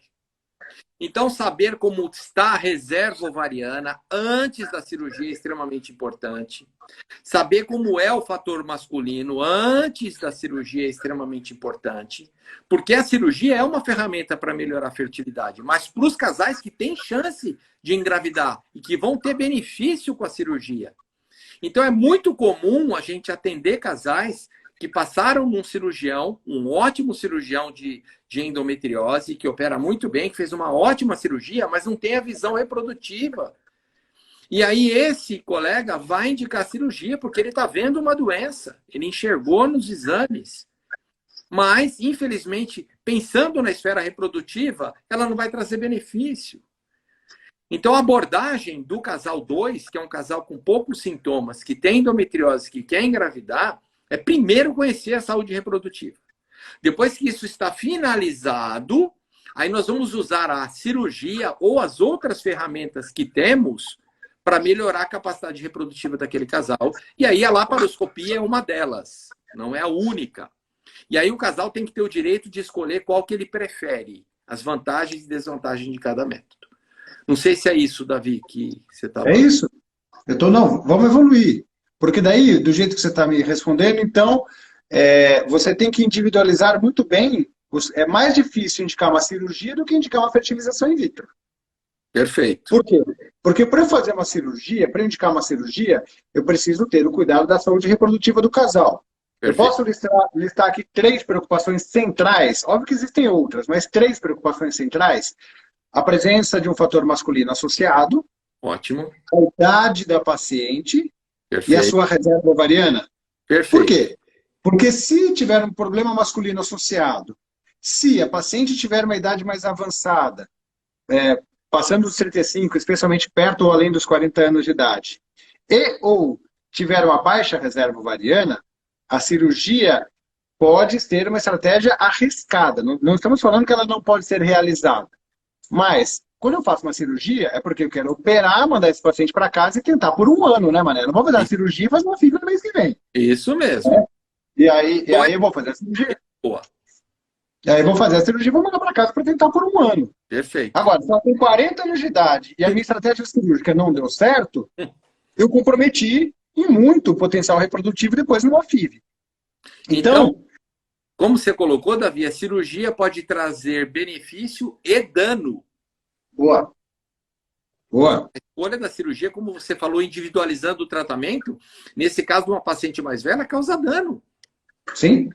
S2: Então, saber como está a reserva ovariana antes da cirurgia é extremamente importante. Saber como é o fator masculino antes da cirurgia é extremamente importante. Porque a cirurgia é uma ferramenta para melhorar a fertilidade. Mas para os casais que têm chance de engravidar e que vão ter benefício com a cirurgia. Então, é muito comum a gente atender casais que passaram num cirurgião, um ótimo cirurgião de endometriose, que opera muito bem, que fez uma ótima cirurgia, mas não tem a visão reprodutiva. E aí esse colega vai indicar cirurgia porque ele está vendo uma doença, ele enxergou nos exames. Mas, infelizmente, pensando na esfera reprodutiva, ela não vai trazer benefício. Então, a abordagem do casal 2, que é um casal com poucos sintomas, que tem endometriose, que quer engravidar, é primeiro conhecer a saúde reprodutiva. Depois que isso está finalizado, aí nós vamos usar a cirurgia ou as outras ferramentas que temos para melhorar a capacidade reprodutiva daquele casal. E aí a laparoscopia é uma delas, não é a única. E aí o casal tem que ter o direito de escolher qual que ele prefere, as vantagens e desvantagens de cada método. Não sei se é isso, Davi, que você está falando.
S1: É isso. Não, vamos evoluir. Porque daí, do jeito que você está me respondendo, então, você tem que individualizar muito bem. É mais difícil indicar uma cirurgia do que indicar uma fertilização in vitro.
S2: Perfeito.
S1: Por quê? Porque para eu fazer uma cirurgia, para indicar uma cirurgia, eu preciso ter o cuidado da saúde reprodutiva do casal.
S2: Perfeito.
S1: Eu posso listar aqui 3 preocupações centrais. Óbvio que existem outras, mas 3 preocupações centrais. A presença de um fator masculino associado.
S2: Ótimo.
S1: A idade da paciente.
S2: Perfeito.
S1: E a sua reserva ovariana.
S2: Perfeito.
S1: Por quê? Porque se tiver um problema masculino associado, se a paciente tiver uma idade mais avançada, passando dos 35, especialmente perto ou além dos 40 anos de idade, ou tiver uma baixa reserva ovariana, a cirurgia pode ter uma estratégia arriscada. Não estamos falando que ela não pode ser realizada. Mas, quando eu faço uma cirurgia, é porque eu quero operar, mandar esse paciente para casa e tentar por um ano, né, Mané? Não vou fazer a cirurgia e fazer uma FIV no mês que vem.
S2: Isso mesmo.
S1: E aí eu vou fazer a cirurgia.
S2: Boa.
S1: E aí eu vou fazer a cirurgia e vou mandar para casa para tentar por um ano.
S2: Perfeito.
S1: Agora, se ela tem 40 anos de idade e a minha estratégia cirúrgica não deu certo, eu comprometi em muito o potencial reprodutivo depois numa FIV.
S2: Então, como você colocou, Davi, a cirurgia pode trazer benefício e dano.
S1: Boa. Boa.
S2: A escolha da cirurgia, como você falou, individualizando o tratamento, nesse caso de uma paciente mais velha, causa dano.
S1: Sim.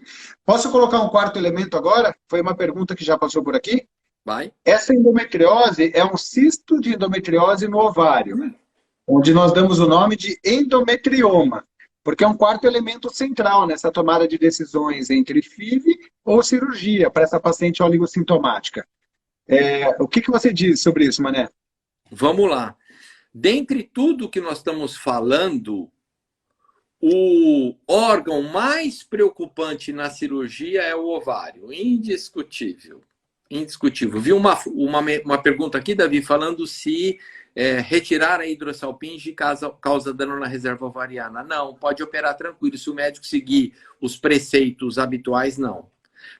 S1: Posso colocar um quarto elemento agora? Foi uma pergunta que já passou por aqui.
S2: Vai.
S1: Essa endometriose é um cisto de endometriose no ovário, onde nós damos o nome de endometrioma, porque é um quarto elemento central nessa tomada de decisões entre FIV ou cirurgia para essa paciente oligossintomática. O que você diz sobre isso, Mané?
S2: Vamos lá. Dentre tudo que nós estamos falando, o órgão mais preocupante na cirurgia é o ovário. Indiscutível. Indiscutível. Vi uma pergunta aqui, Davi, falando se retirar a hidrosalpinge causa dano na reserva ovariana. Não, pode operar tranquilo. Se o médico seguir os preceitos habituais, não.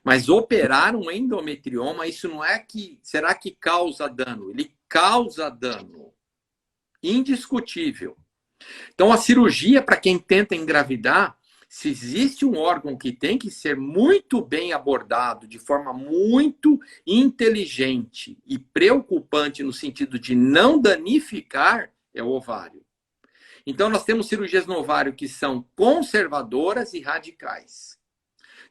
S2: Mas operar um endometrioma, isso não é que... Será que causa dano? Ele causa dano. Indiscutível. Então, a cirurgia, para quem tenta engravidar, se existe um órgão que tem que ser muito bem abordado, de forma muito inteligente e preocupante no sentido de não danificar, é o ovário. Então, nós temos cirurgias no ovário que são conservadoras e radicais.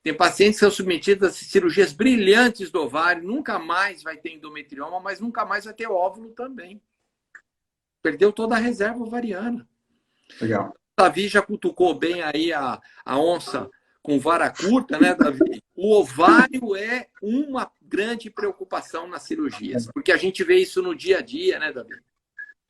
S2: Tem pacientes que são submetidos a cirurgias brilhantes do ovário, nunca mais vai ter endometrioma, mas nunca mais vai ter óvulo também. Perdeu toda a reserva ovariana.
S1: Legal.
S2: Davi já cutucou bem aí a onça com vara curta, né, Davi? O ovário é uma grande preocupação nas cirurgias, porque a gente vê isso no dia a dia, né, Davi?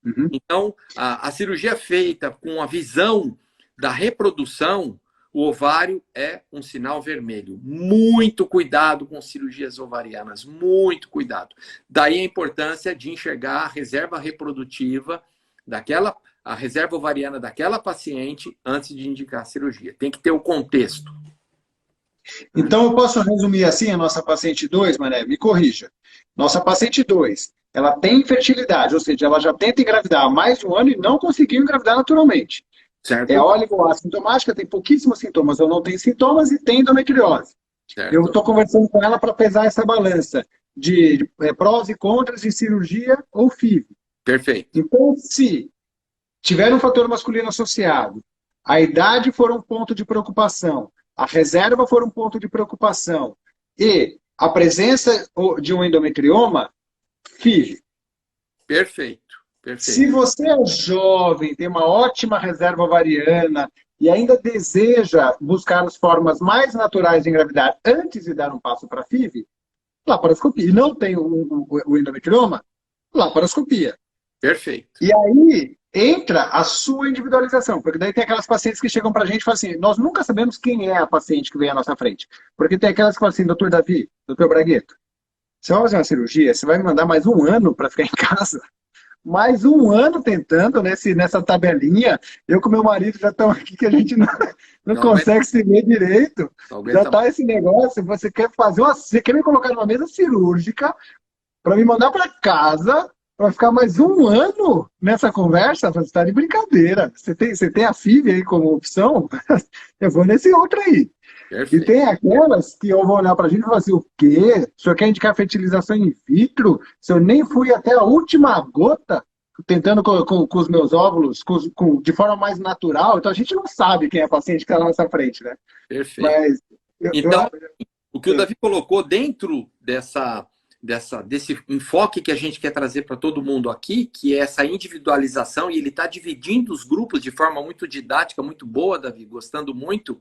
S1: Uhum.
S2: Então, a cirurgia feita com a visão da reprodução, o ovário é um sinal vermelho. Muito cuidado com cirurgias ovarianas, muito cuidado. Daí a importância de enxergar a reserva reprodutiva a reserva ovariana daquela paciente antes de indicar a cirurgia. Tem que ter o contexto.
S1: Então, eu posso resumir assim a nossa paciente 2, Mané? Me corrija. Nossa paciente 2, ela tem infertilidade, ou seja, ela já tenta engravidar há mais de um ano e não conseguiu engravidar naturalmente.
S2: Certo?
S1: É oligoassintomática, tem pouquíssimos sintomas, ou não tem sintomas e tem endometriose.
S2: Certo.
S1: Eu estou conversando com ela para pesar essa balança de prós e contras de cirurgia ou FIV.
S2: Perfeito.
S1: Então, se tiver um fator masculino associado, a idade for um ponto de preocupação, a reserva for um ponto de preocupação e a presença de um endometrioma, FIV.
S2: Perfeito. Perfeito.
S1: Se você é jovem, tem uma ótima reserva ovariana e ainda deseja buscar as formas mais naturais de engravidar antes de dar um passo para a FIV, laparoscopia. E não tem o endometrioma, laparoscopia.
S2: Perfeito.
S1: E aí entra a sua individualização, porque daí tem aquelas pacientes que chegam para a gente e falam assim, nós nunca sabemos quem é a paciente que vem à nossa frente. Porque tem aquelas que falam assim, doutor Davi, doutor Bragueto, você vai fazer uma cirurgia, você vai me mandar mais um ano para ficar em casa? Mais um ano tentando nessa tabelinha. Eu com meu marido já estamos aqui que a gente não consegue se ver direito. Já está esse negócio. Você quer me colocar numa mesa cirúrgica para me mandar para casa para ficar mais um ano nessa conversa? Você está de brincadeira. Você tem a FIV aí como opção? Eu vou nesse outro aí. Perfeito. E tem aquelas que eu vou olhar para a gente e falar assim, o quê? O senhor quer indicar fertilização in vitro? Se eu nem fui até a última gota tentando com os meus óvulos de forma mais natural, então a gente não sabe quem é a paciente que está na nossa frente, né?
S2: Perfeito. Mas então, o que o Davi colocou dentro desse enfoque que a gente quer trazer para todo mundo aqui, que é essa individualização, e ele está dividindo os grupos de forma muito didática, muito boa, Davi, gostando muito.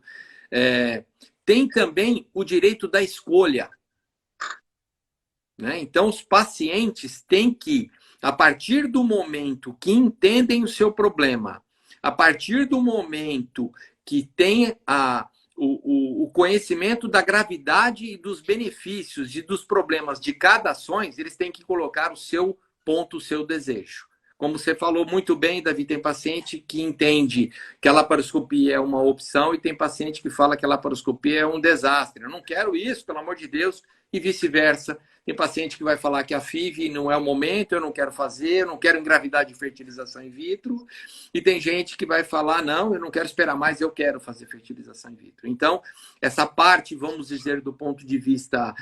S2: Tem também o direito da escolha. Né? Então, os pacientes têm que, a partir do momento que entendem o seu problema, a partir do momento que tem o conhecimento da gravidade e dos benefícios e dos problemas de cada ações, eles têm que colocar o seu ponto, o seu desejo. Como você falou muito bem, Davi, tem paciente que entende que a laparoscopia é uma opção e tem paciente que fala que a laparoscopia é um desastre. Eu não quero isso, pelo amor de Deus, e vice-versa. Tem paciente que vai falar que a FIV não é o momento, eu não quero fazer, eu não quero engravidar de fertilização in vitro. E tem gente que vai falar, não, eu não quero esperar mais, eu quero fazer fertilização in vitro. Então, essa parte, vamos dizer, do ponto de vista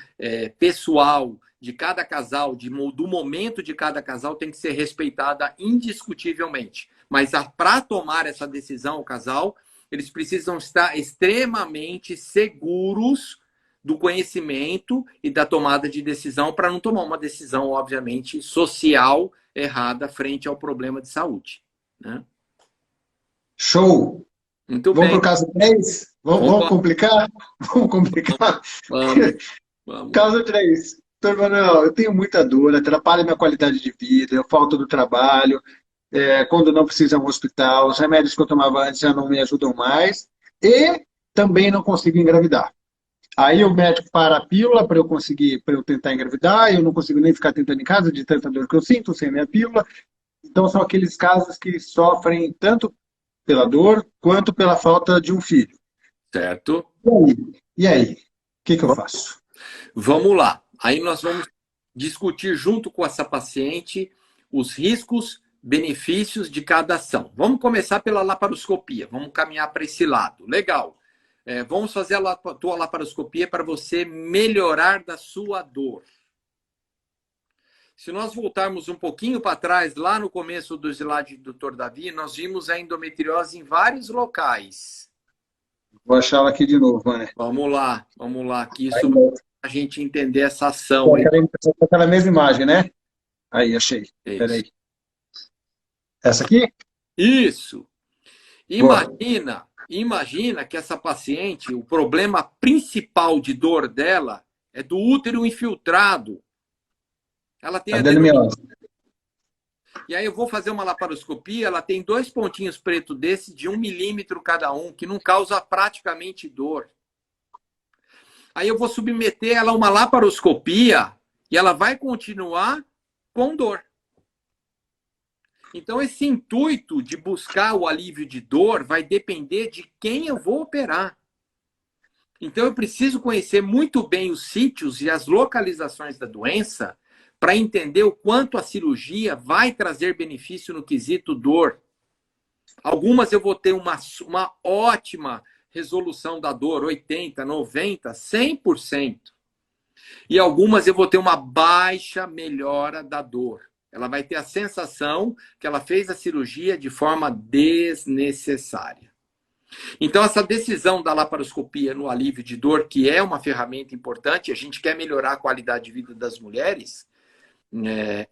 S2: pessoal, de cada casal, do momento de cada casal, tem que ser respeitada indiscutivelmente. Mas para tomar essa decisão, o casal, eles precisam estar extremamente seguros do conhecimento e da tomada de decisão para não tomar uma decisão, obviamente, social errada frente ao problema de saúde. Né?
S1: Show!
S2: Muito
S1: vamos
S2: bem.
S1: Vamos para o caso 3? Vamos complicar? Vamos complicar? Vamos. Caso 3. Doutor Manuel, eu tenho muita dor, atrapalha minha qualidade de vida, eu falto do trabalho, quando não preciso ir ao hospital, os remédios que eu tomava antes já não me ajudam mais e também não consigo engravidar. Aí o médico para a pílula para eu tentar engravidar, eu não consigo nem ficar tentando em casa de tanta dor que eu sinto sem minha pílula. Então são aqueles casos que sofrem tanto pela dor quanto pela falta de um filho.
S2: Certo.
S1: E aí? O que eu faço?
S2: Vamos lá. Aí nós vamos discutir junto com essa paciente os riscos, benefícios de cada ação. Vamos começar pela laparoscopia. Vamos caminhar para esse lado. Legal. Vamos fazer a tua laparoscopia para você melhorar da sua dor. Se nós voltarmos um pouquinho para trás, lá no começo do slide do Dr. Davi, nós vimos a endometriose em vários locais.
S1: Vou achar ela aqui de novo, né?
S2: Vamos lá, que isso a gente entender essa ação.
S1: Aquela mesma imagem, né? Aí, achei. Peraí. Essa aqui?
S2: Isso. Imagina que essa paciente, o problema principal de dor dela é do útero infiltrado. Ela tem adenomiose. E aí eu vou fazer uma laparoscopia, ela tem 2 pontinhos pretos desse, de 1 milímetro cada um, que não causa praticamente dor. Aí eu vou submeter ela a uma laparoscopia e ela vai continuar com dor. Então, esse intuito de buscar o alívio de dor vai depender de quem eu vou operar. Então, eu preciso conhecer muito bem os sítios e as localizações da doença para entender o quanto a cirurgia vai trazer benefício no quesito dor. Algumas eu vou ter uma ótima resolução da dor, 80%, 90%, 100%. E algumas eu vou ter uma baixa melhora da dor. Ela vai ter a sensação que ela fez a cirurgia de forma desnecessária. Então, essa decisão da laparoscopia no alívio de dor, que é uma ferramenta importante, a gente quer melhorar a qualidade de vida das mulheres,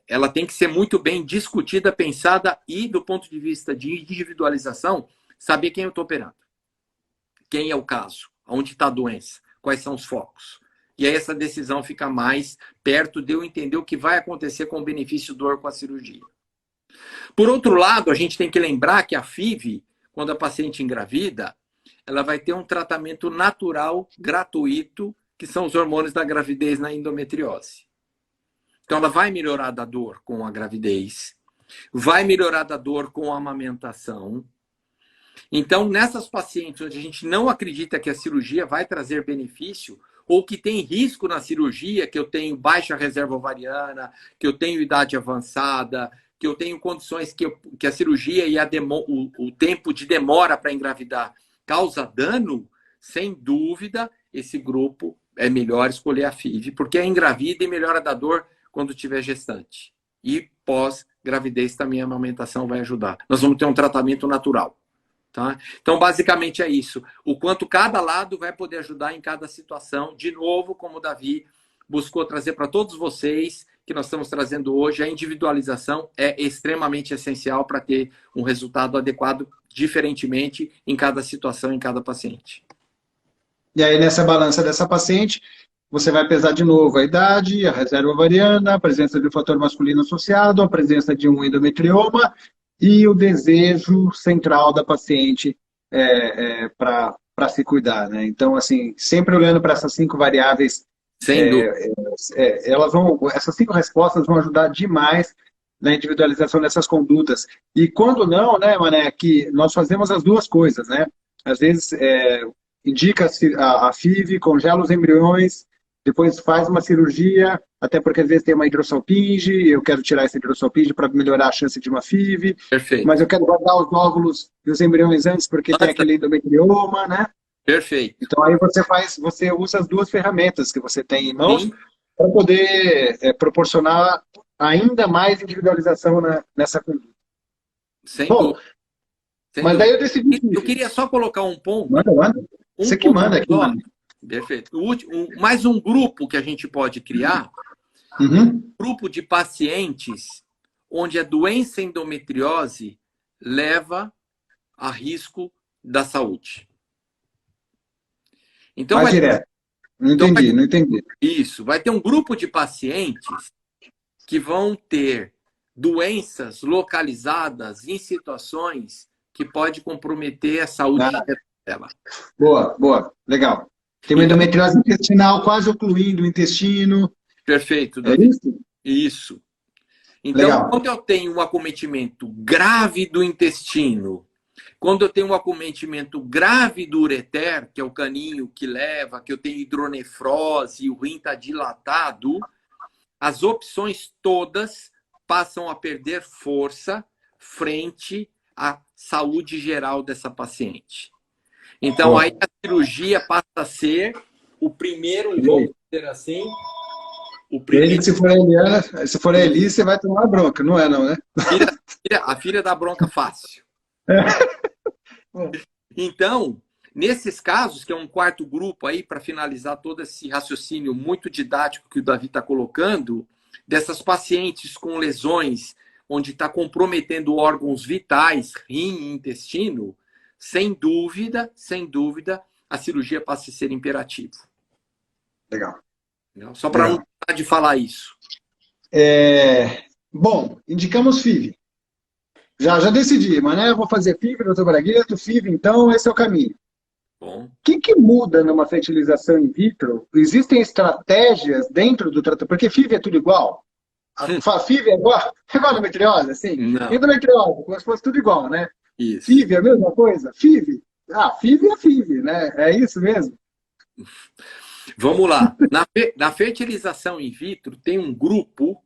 S2: ela tem que ser muito bem discutida, pensada e, do ponto de vista de individualização, saber quem eu estou operando. Quem é o caso? Onde está a doença? Quais são os focos? E aí essa decisão fica mais perto de eu entender o que vai acontecer com o benefício dor com a cirurgia. Por outro lado, a gente tem que lembrar que a FIV, quando a paciente engravida, ela vai ter um tratamento natural, gratuito, que são os hormônios da gravidez na endometriose. Então ela vai melhorar da dor com a gravidez, vai melhorar da dor com a amamentação. Então, nessas pacientes onde a gente não acredita que a cirurgia vai trazer benefício, ou que tem risco na cirurgia, que eu tenho baixa reserva ovariana, que eu tenho idade avançada, que eu tenho condições que a cirurgia e o tempo de demora para engravidar causa dano, sem dúvida, esse grupo é melhor escolher a FIV, porque é engravida e melhora da dor quando tiver gestante. E pós-gravidez também a amamentação vai ajudar. Nós vamos ter um tratamento natural. Tá? Então, basicamente é isso. O quanto cada lado vai poder ajudar em cada situação. De novo, como o Davi buscou trazer para todos vocês, que nós estamos trazendo hoje, a individualização é extremamente essencial para ter um resultado adequado, diferentemente, em cada situação, em cada paciente.
S1: E aí, nessa balança dessa paciente, você vai pesar de novo a idade, a reserva ovariana, a presença de um fator masculino associado, a presença de um endometrioma, e o desejo central da paciente para se cuidar, né? Então, assim, sempre olhando para essas 5 variáveis, essas 5 respostas vão ajudar demais na individualização dessas condutas. E quando não, né, Mané, que nós fazemos as duas coisas, né? Às vezes, indica a FIV, congela os embriões, depois faz uma cirurgia, até porque às vezes tem uma hidrossalpinge, eu quero tirar essa hidrossalpinge para melhorar a chance de uma FIV.
S2: Perfeito.
S1: Mas eu quero guardar os óvulos e os embriões antes, porque tem aquele endometrioma, né?
S2: Perfeito.
S1: Então aí você usa as duas ferramentas que você tem em mãos para poder proporcionar ainda mais individualização nessa conduta.
S2: Bom,
S1: mas daí eu decidi...
S2: Eu queria só colocar um ponto.
S1: Manda. Você que manda aqui, mano.
S2: Perfeito. Mais um grupo que a gente pode criar, grupo de pacientes onde a doença endometriose leva a risco da saúde. Então,
S1: mais direto. Não entendi.
S2: Isso. Vai ter um grupo de pacientes que vão ter doenças localizadas em situações que pode comprometer a saúde dela.
S1: Boa. Legal. Tem uma endometriose intestinal quase ocluindo o intestino.
S2: Perfeito,
S1: David. É isso?
S2: Isso. Então, quando eu tenho um acometimento grave do intestino, quando eu tenho um acometimento grave do ureter, que é o caninho que leva, que eu tenho hidronefrose, o rim está dilatado, as opções todas passam a perder força frente à saúde geral dessa paciente. Então, aí a cirurgia passa a ser o primeiro, vamos dizer assim, o primeiro...
S1: Se for a Eli, você vai tomar bronca, não é não, né?
S2: A filha dá bronca fácil. Então, nesses casos, que é um quarto grupo aí, para finalizar todo esse raciocínio muito didático que o Davi está colocando, dessas pacientes com lesões onde está comprometendo órgãos vitais, rim e intestino, sem dúvida, a cirurgia passa a ser imperativo.
S1: Legal.
S2: Só para não parar de falar isso.
S1: Bom, indicamos FIV. Já decidi, mas né, eu vou fazer FIV, doutor Bragueto, FIV, então esse é o caminho.
S2: Bom,
S1: O que muda numa fertilização in vitro? Existem estratégias dentro do tratamento, porque FIV é tudo igual. A FIV é igual a endometriose, assim.
S2: não,
S1: Endometriose, como se fosse tudo igual, né?
S2: isso.
S1: FIV é a mesma coisa? FIV? Ah, FIV é FIV, né? É isso mesmo?
S2: Vamos lá. Na fertilização in vitro, tem um grupo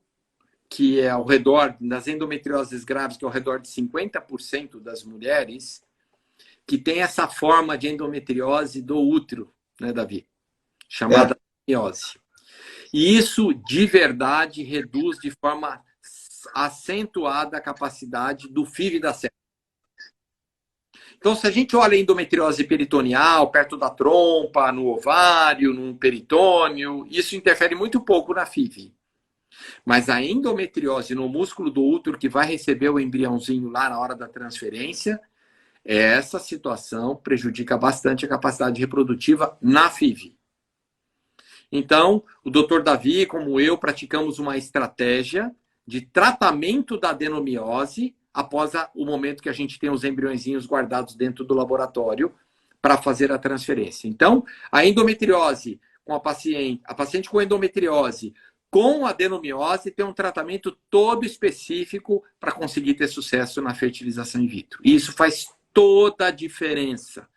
S2: que é ao redor das endometrioses graves, que é ao redor de 50% das mulheres, que tem essa forma de endometriose do útero, né, Davi?
S1: É.
S2: Chamada miose. E isso, de verdade, reduz de forma acentuada a capacidade do FIV dar certo. Então, se a gente olha a endometriose peritoneal, perto da trompa, no ovário, no peritônio, isso interfere muito pouco na FIV. Mas a endometriose no músculo do útero, que vai receber o embriãozinho lá na hora da transferência, essa situação prejudica bastante a capacidade reprodutiva na FIV. Então, o Dr. Davi, como eu, praticamos uma estratégia de tratamento da adenomiose após o momento que a gente tem os embriõezinhos guardados dentro do laboratório para fazer a transferência. Então, a endometriose com a paciente com endometriose com adenomiose tem um tratamento todo específico para conseguir ter sucesso na fertilização in vitro. E isso faz toda a diferença.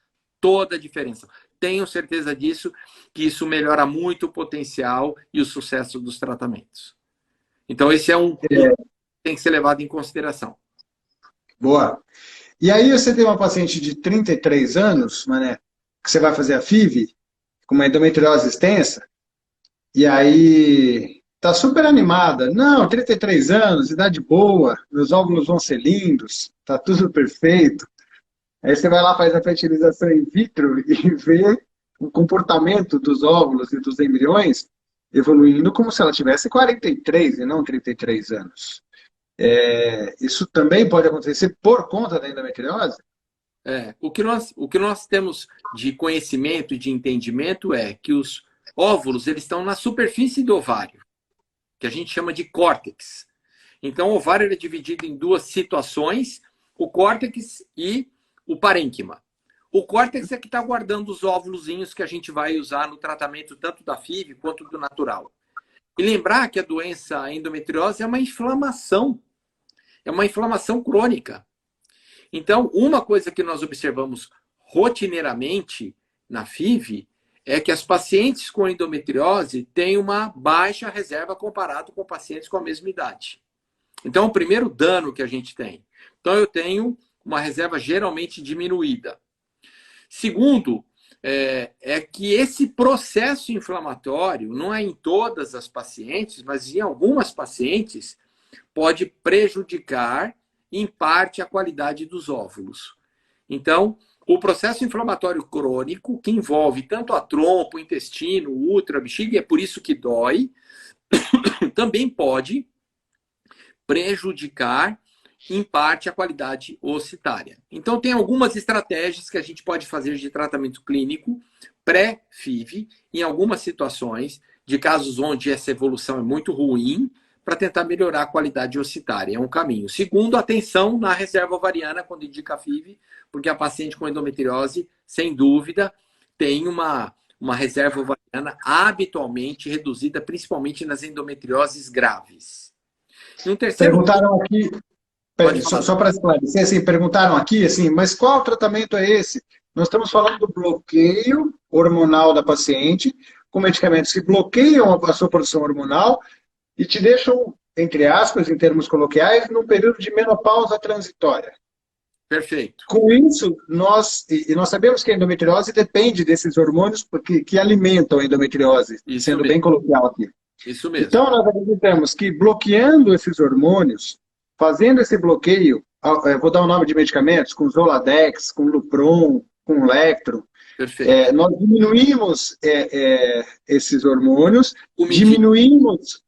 S2: Toda a diferença. Tenho certeza disso, que isso melhora muito o potencial e o sucesso dos tratamentos. Então, esse é um ponto que tem que ser levado em consideração.
S1: Boa. E aí você tem uma paciente de 33 anos, Mané, que você vai fazer a FIV, com uma endometriose extensa, e aí tá super animada. Não, 33 anos, idade boa, meus óvulos vão ser lindos, tá tudo perfeito. Aí você vai lá, faz a fertilização in vitro e vê o comportamento dos óvulos e dos embriões evoluindo como se ela tivesse 43 e não 33 anos. Isso também pode acontecer por conta da endometriose?
S2: O que nós temos de conhecimento e de entendimento é que os óvulos eles estão na superfície do ovário, que a gente chama de córtex. Então, o ovário é dividido em duas situações, o córtex e o parênquima. O córtex é que está guardando os óvulozinhos que a gente vai usar no tratamento tanto da FIV quanto do natural. E lembrar que a doença endometriose é uma inflamação crônica. Então, uma coisa que nós observamos rotineiramente na FIV é que as pacientes com endometriose têm uma baixa reserva comparado com pacientes com a mesma idade. Então, o primeiro dano que a gente tem. Então, eu tenho uma reserva geralmente diminuída. Segundo, é que esse processo inflamatório, não é em todas as pacientes, mas em algumas pacientes, pode prejudicar, em parte, a qualidade dos óvulos. Então, o processo inflamatório crônico, que envolve tanto a trompa, o intestino, o útero, a bexiga, e é por isso que dói, também pode prejudicar, em parte, a qualidade ocitária. Então, tem algumas estratégias que a gente pode fazer de tratamento clínico pré-FIV, em algumas situações, de casos onde essa evolução é muito ruim, para tentar melhorar a qualidade ocitária. É um caminho. Segundo, atenção na reserva ovariana, quando indica FIV, porque a paciente com endometriose, sem dúvida, tem uma reserva ovariana habitualmente reduzida, principalmente nas endometrioses graves. E um terceiro
S1: Perguntaram aqui, só para esclarecer, assim, perguntaram aqui, assim, mas qual tratamento é esse? Nós estamos falando do bloqueio hormonal da paciente, com medicamentos que bloqueiam a sua produção hormonal e te deixam, entre aspas, em termos coloquiais, num período de menopausa transitória.
S2: Perfeito.
S1: Com isso, nós sabemos que a endometriose depende desses hormônios que alimentam a endometriose,
S2: Isso
S1: sendo
S2: mesmo.
S1: bem coloquial aqui.
S2: Isso mesmo.
S1: Então, nós acreditamos que bloqueando esses hormônios, fazendo esse bloqueio, vou dar o nome de medicamentos, com Zoladex, com Lupron, com Lectro,
S2: Perfeito.
S1: nós diminuímos esses hormônios, diminuímos,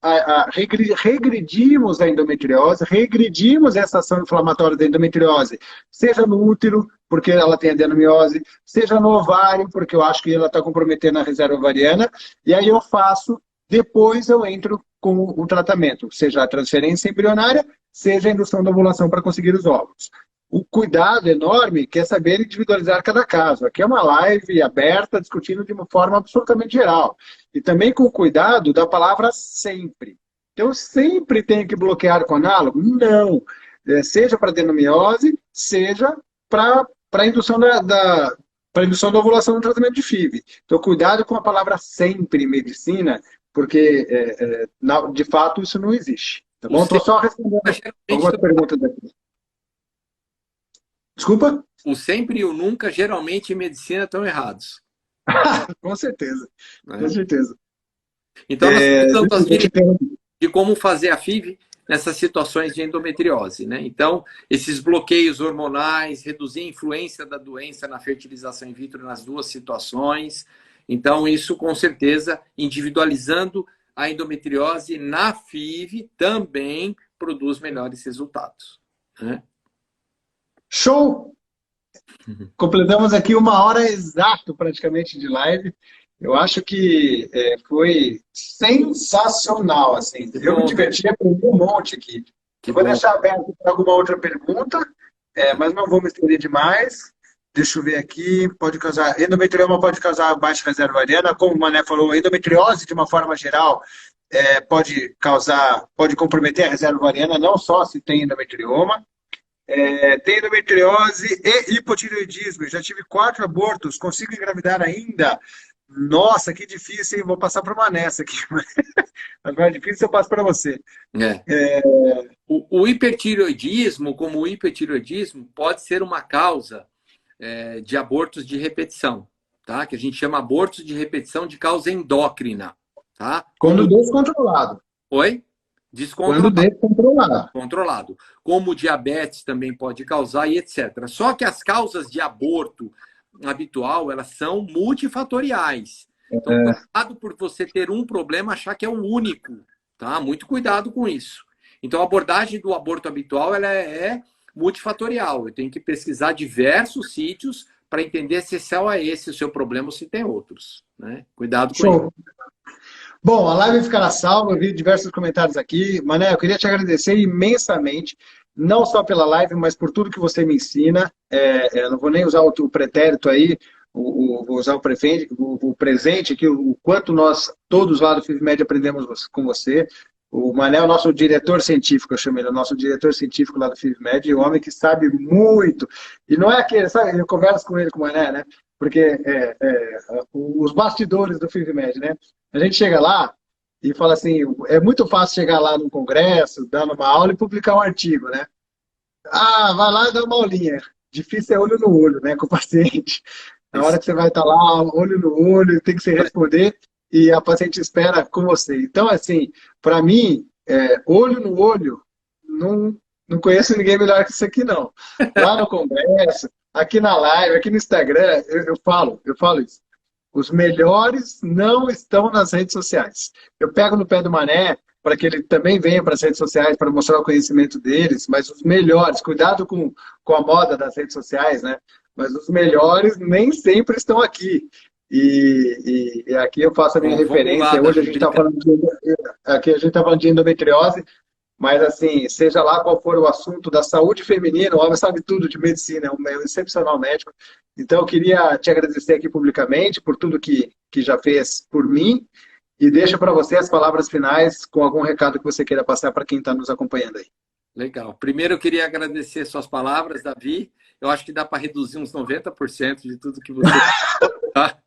S1: regredimos a endometriose, regredimos essa ação inflamatória da endometriose, seja no útero, porque ela tem adenomiose, seja no ovário, porque eu acho que ela está comprometendo a reserva ovariana, e aí depois eu entro com o tratamento, seja a transferência embrionária, seja a indução da ovulação para conseguir os óvulos. O cuidado enorme quer saber individualizar cada caso. Aqui é uma live aberta, discutindo de uma forma absolutamente geral. E também com o cuidado da palavra sempre. Então, sempre tenho que bloquear com análogo? Não. Seja para adenomiose, seja para a indução para indução da ovulação no tratamento de FIV. Então, cuidado com a palavra sempre em medicina, porque, de fato, isso não existe. Tá bom? Estou só respondendo algumas perguntas aqui. Desculpa?
S2: O sempre e o nunca, geralmente, em medicina, estão errados.
S1: Com certeza. Com certeza.
S2: Então, nós precisamos das de como fazer a FIV nessas situações de endometriose, né? Então, esses bloqueios hormonais, reduzir a influência da doença na fertilização in vitro nas duas situações. Então, isso, com certeza, individualizando a endometriose na FIV, também produz melhores resultados, né?
S1: Show! Completamos aqui 1 hora exato, praticamente, de live. Eu acho que foi sensacional, assim. Eu me diverti, aprendi um monte aqui. Eu vou deixar aberto para alguma outra pergunta, mas não vou me estender demais. Deixa eu ver aqui. Pode causar endometrioma, pode causar baixa reserva ovariana, como o Mané falou, endometriose de uma forma geral pode comprometer a reserva ovariana, não só se tem endometrioma. Tem endometriose e hipotireoidismo. Eu já tive 4 abortos, consigo engravidar ainda? Nossa, que difícil, hein? Vou passar para uma nessa aqui. Agora é difícil, eu passo para você.
S2: O hipertireoidismo, como o hipertireoidismo, pode ser uma causa de abortos de repetição, tá? Que a gente chama abortos de repetição de causa endócrina. Tá?
S1: Quando descontrolado.
S2: Oi? Descontrolado.
S1: Quando descontrolado.
S2: Controlado. Como diabetes também pode causar e etc. Só que as causas de aborto habitual, elas são multifatoriais. Então, cuidado por você ter um problema, achar que é o único. Tá? Muito cuidado com isso. Então, a abordagem do aborto habitual, ela é multifatorial. Eu tenho que pesquisar diversos sítios para entender se só é esse o seu problema ou se tem outros. Né? Cuidado com isso.
S1: Bom, a live ficará salva, eu vi diversos comentários aqui. Mané, eu queria te agradecer imensamente, não só pela live, mas por tudo que você me ensina. Eu não vou nem usar o pretérito aí, vou usar o presente aqui, o quanto nós, todos lá do FIVMed, aprendemos com você. O Mané é o nosso diretor científico, eu chamo ele, o nosso diretor científico lá do FIVMed, um homem que sabe muito. E não é aquele, sabe, eu converso com ele, com o Mané, né? Porque os bastidores do FIVMed, né? A gente chega lá e fala assim, é muito fácil chegar lá num congresso, dando uma aula e publicar um artigo, né? Ah, vai lá e dá uma aulinha. Difícil é olho no olho, né, com o paciente. Na hora que você vai estar lá, olho no olho, tem que se responder e a paciente espera com você. Então, assim, para mim, olho no olho, não conheço ninguém melhor que isso aqui, não. Lá no congresso, aqui na live, aqui no Instagram, eu falo isso. Os melhores não estão nas redes sociais. Eu pego no pé do Mané para que ele também venha para as redes sociais para mostrar o conhecimento deles, mas os melhores, cuidado com a moda das redes sociais, né? Mas os melhores nem sempre estão aqui. E aqui eu faço a minha referência. Hoje a gente está falando de endometriose, mas assim, seja lá qual for o assunto da saúde feminina, o homem sabe tudo de medicina, é um excepcional médico. Então eu queria te agradecer aqui publicamente por tudo que já fez por mim e deixo para você as palavras finais com algum recado que você queira passar para quem está nos acompanhando aí.
S2: Legal. Primeiro eu queria agradecer suas palavras, Davi. Eu acho que dá para reduzir uns 90% de tudo que você falou, tá?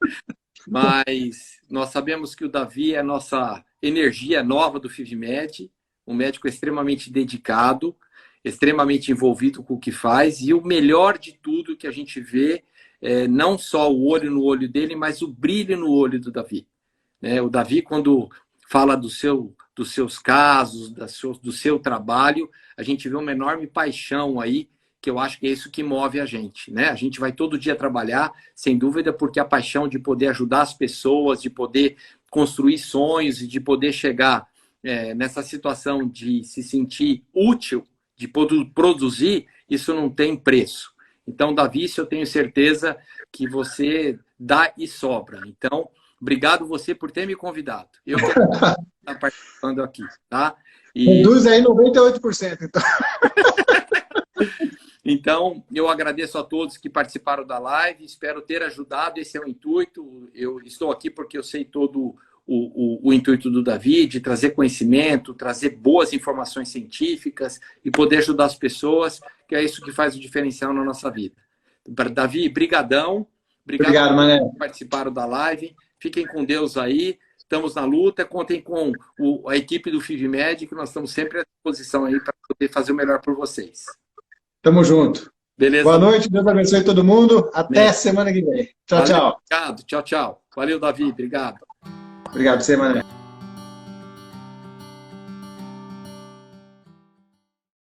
S2: Mas nós sabemos que o Davi é a nossa energia nova do FIVMed, um médico extremamente dedicado, extremamente envolvido com o que faz, e o melhor de tudo que a gente vê é não só o olho no olho dele, mas o brilho no olho do Davi. O Davi, quando fala dos seus casos, do seu trabalho, a gente vê uma enorme paixão aí, que eu acho que é isso que move a gente. A gente vai todo dia trabalhar, sem dúvida, porque a paixão de poder ajudar as pessoas, de poder construir sonhos e de poder chegar nessa situação de se sentir útil, de produzir, isso não tem preço. Então, Davi, isso eu tenho certeza que você dá e sobra. Então, obrigado você por ter me convidado. Eu quero estar participando aqui, tá?
S1: Reduz aí 98%, então.
S2: Então, eu agradeço a todos que participaram da live, espero ter ajudado, esse é o intuito. Eu estou aqui porque eu sei todo o intuito do Davi, de trazer conhecimento, trazer boas informações científicas e poder ajudar as pessoas, que é isso que faz o diferencial na nossa vida. Davi, brigadão.
S1: Obrigado, Mané.
S2: Por participaram da live. Fiquem com Deus aí. Estamos na luta. Contem com a equipe do FIVMed, que nós estamos sempre à disposição aí para poder fazer o melhor por vocês.
S1: Tamo junto.
S2: Beleza?
S1: Boa noite, Deus abençoe todo mundo. Até semana que vem. Tchau,
S2: Valeu,
S1: tchau.
S2: Obrigado. Tchau, tchau. Valeu, Davi. Obrigado.
S1: Obrigado, você, Mané.